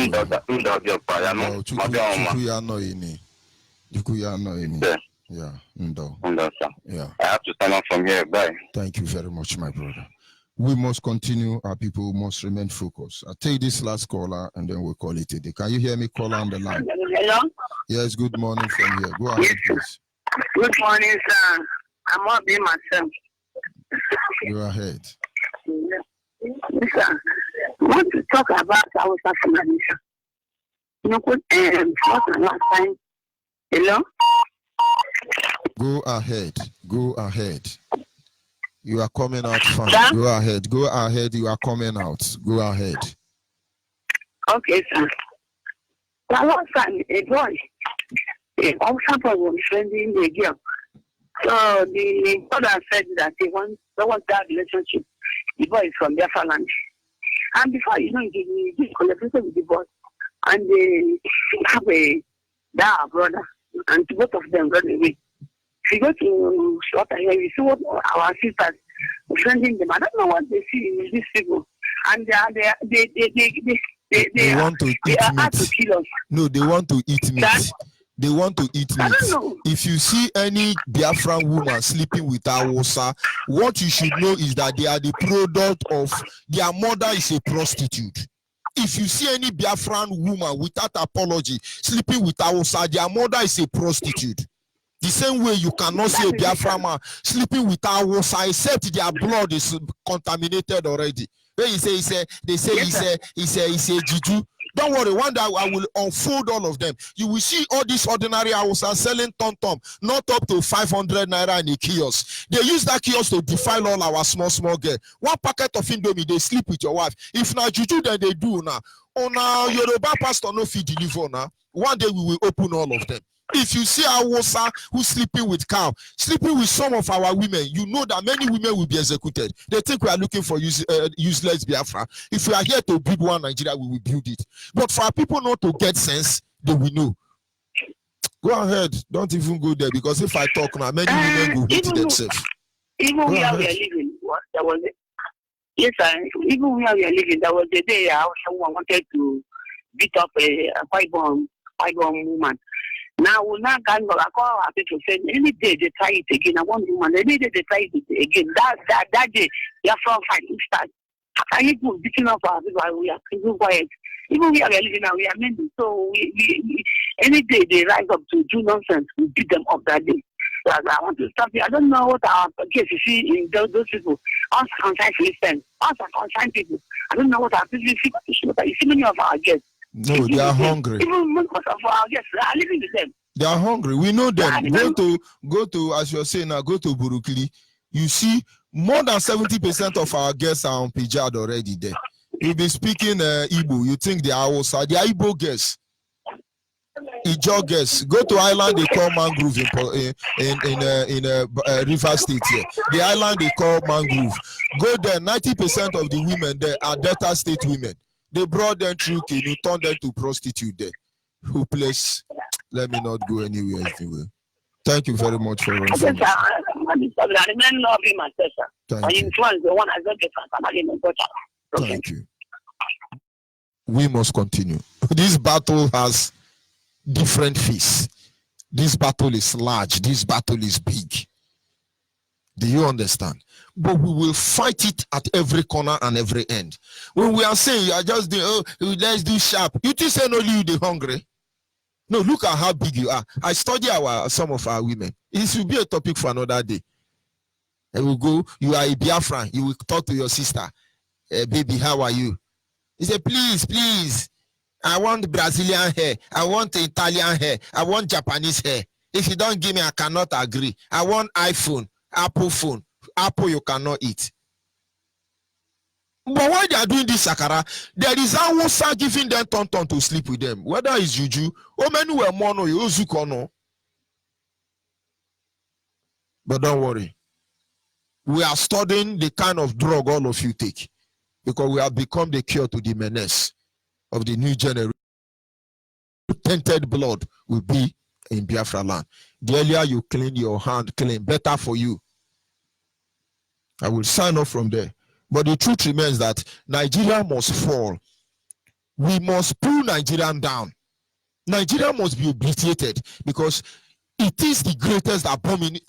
Ndo. Yeah. I have to stand up from here. Bye. Thank you very much, my brother. We must continue. Our people must remain focused. I'll take this last caller and then we'll call it a day. Can you hear me, caller on the line? Hello? Yes, good morning from here. Go ahead, please. Good morning, sir. I'm not being myself. Go ahead. Listen, I want to talk about our nationalism. You know, what last time? Hello? Go ahead. Go ahead. You are coming out fine. Go ahead. Go ahead. You are coming out. Go ahead. Okay, sir. The last time, a boy, also was friending the girl. So the father said that he wants that relationship. The boy is from Biafra land. And before you know, he collaborated with the boy. And they have that brother. And both of them run away. If you go to Slaughter here, you see what our sisters friending them. I don't know what they see in these people. And they want to eat meat. To kill us. No, they want to eat meat. They want to eat meat. If you see any Biafran woman sleeping with Hausa, what you should know is that they are the product of their mother is a prostitute. If you see any Biafran woman without apology sleeping with Hausa, their mother is a prostitute. The same way you cannot see a Biafran man sleeping with Hausa except their blood is contaminated already. When you say he's a juju. Don't worry, one day I will unfold all of them. You will see all these ordinary Hausas selling tom-tom, not up to 500 naira in a kiosk. They use that kiosk to defile all our small girls. One packet of Indomie, they sleep with your wife. If not juju, then they do now. On our Yoruba pastor no feed deliver now. One day we will open all of them. If you see a Hausa who's sleeping with cow, sleeping with some of our women, you know that many women will be executed. They think we are looking for useless Biafra. If we are here to build one Nigeria, we will build it. But for our people not to get sense, they will know. Go ahead. Don't even go there, because if I talk now, many women will hate themselves. Even where we are living, there was yes, sir. Even where we are living, there was a day I wanted to beat up a five-born woman. Now, we now can go. I call our people say any day they try it again. I want woman. Any day they try it again. That day, your front fight will start. And people beating up our people. We are keeping quiet. Even we are living now, we are men. So we any day they rise up to do nonsense, we beat them up that day. I want to stop you. I don't know what our case you see in those people. Us concerned Christians, us are concerned people. I don't know what our people see. You see many of our guests. No, they are hungry. Even most of our guests are living with them. They are hungry. We know them. Go to as you're saying now, go to Burukili. You see, more than 70% of our guests are on Pijad already there. You'll be speaking Igbo. You think they are outside. They are Igbo guests. Ijo guests. Go to island they call mangrove in River State here. The island they call mangrove. Go there. 90% of the women there are Delta State women. They brought them through Kenu, turned them to prostitute there. Hopeless. Let me not go anywhere. Thank you very much for answering. Thank you. We must continue. This battle has different faces. This battle is large. This battle is big. Do you understand? But we will fight it at every corner and every end. When we are saying you are just doing, oh, let's do sharp. You think say only you the hungry? No, look at how big you are. I study some of our women. It will be a topic for another day. And we'll go, you are a Biafra. You will talk to your sister. Baby, how are you? He said, please. I want Brazilian hair. I want Italian hair. I want Japanese hair. If you don't give me, I cannot agree. I want iPhone, Apple phone. Apple you cannot eat. But why they are doing this, Sakara? There is a giving them ton to sleep with them. Whether it's juju, or many were mono, you zukono. But don't worry. We are studying the kind of drug all of you take. Because we have become the cure to the menace of the new generation. Tainted blood will be in Biafra land. The earlier you clean your hand, better for you. I will sign off from there. But the truth remains that Nigeria must fall. We must pull Nigeria down. Nigeria must be obliterated because it is the greatest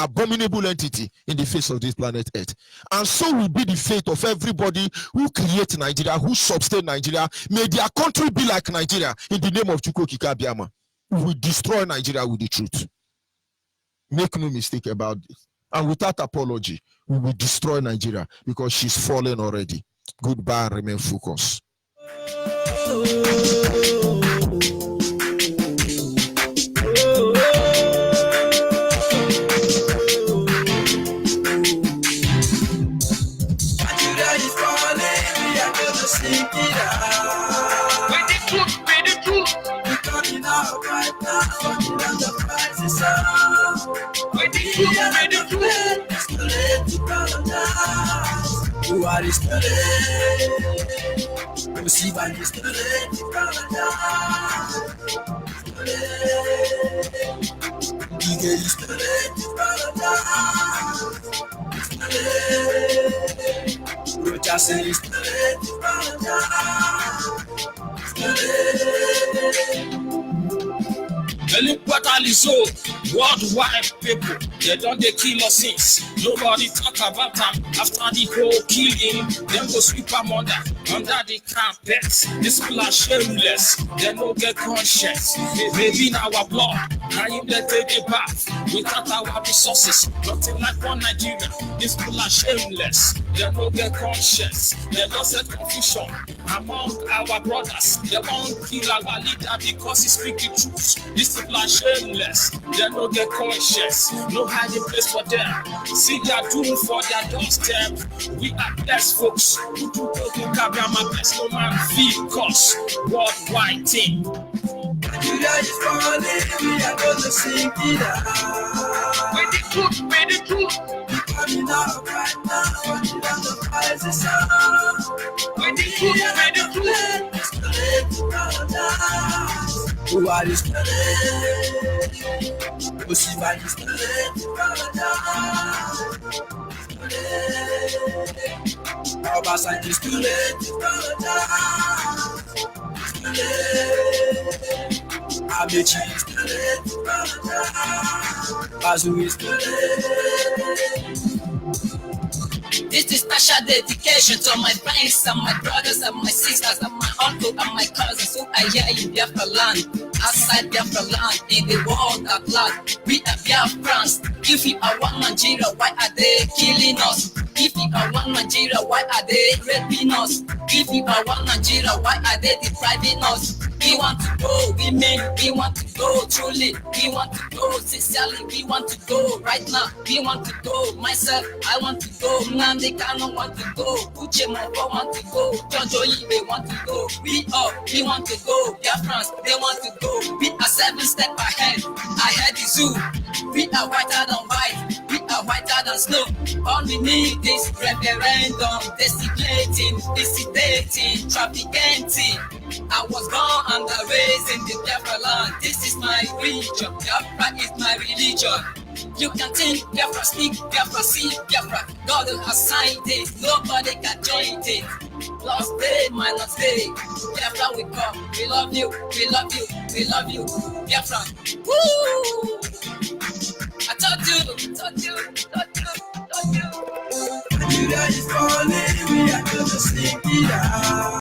abominable entity in the face of this planet Earth. And so will be the fate of everybody who create Nigeria, who sustain Nigeria. May their country be like Nigeria in the name of Chukwu Kikabiama. We will destroy Nigeria with the truth. Make no mistake about this. And without apology, we will destroy Nigeria because she's fallen already. Goodbye, remain focused. Who are this today? Receive and this today. DJ is today. Rocha says today. Worldwide people, they don't kill us since. Nobody talk about them after the whole killing. Them go sweep them under the carpet. This people are shameless, they don't get conscience. Maybe in our blood, now you they take a bath without our resources. Nothing like one Nigeria. These people are shameless, they don't get conscience. They don't set confusion among our brothers. They won't kill our leader because he speaks the truth. These people are shameless, they don't get conscience. No hiding place for them. See their doom for their doorstep. We are blessed folks. Who do my best no man feel cause worldwide thing. Nigeria is falling, we are gonna sing it out. With the truth. Coming out right now, when the land of Christ is out. With the truth. Who are these people? Who see by this Our Bassan is too late. Amechi is too late. Bazu is too late. This is special dedication to my friends and my brothers and my sisters and my uncle and my cousins who are here in Biafra land, outside Biafra land, in the world at large. We are Biafrans. If you are one Nigeria, why are they killing us? If you are one Nigeria, why are they raping us? If you are one Nigeria, why are they depriving us? We want to go, we want to go truly. We want to go sincerely, we want to go right now. We want to go, myself, I want to go. Nandi Kano want to go, Uche Moko want to go, Onyibe want to go. We want to go, Biafrans, they want to go. We are 7 steps ahead the zoo. We are whiter than white, we are whiter than snow. All we need is referendum, desecrating, dissipating, trafficking. I was born and raised in the Biafra land. This is my religion. Biafra is my religion. You can think Biafra, speak Biafra, see Biafra. God has signed it. Nobody can change it. Lost day, minus day. Biafra we come. We love you. We love you. We love you. Biafra. Woo! I told you. Nigeria is calling. We are gonna sing it out.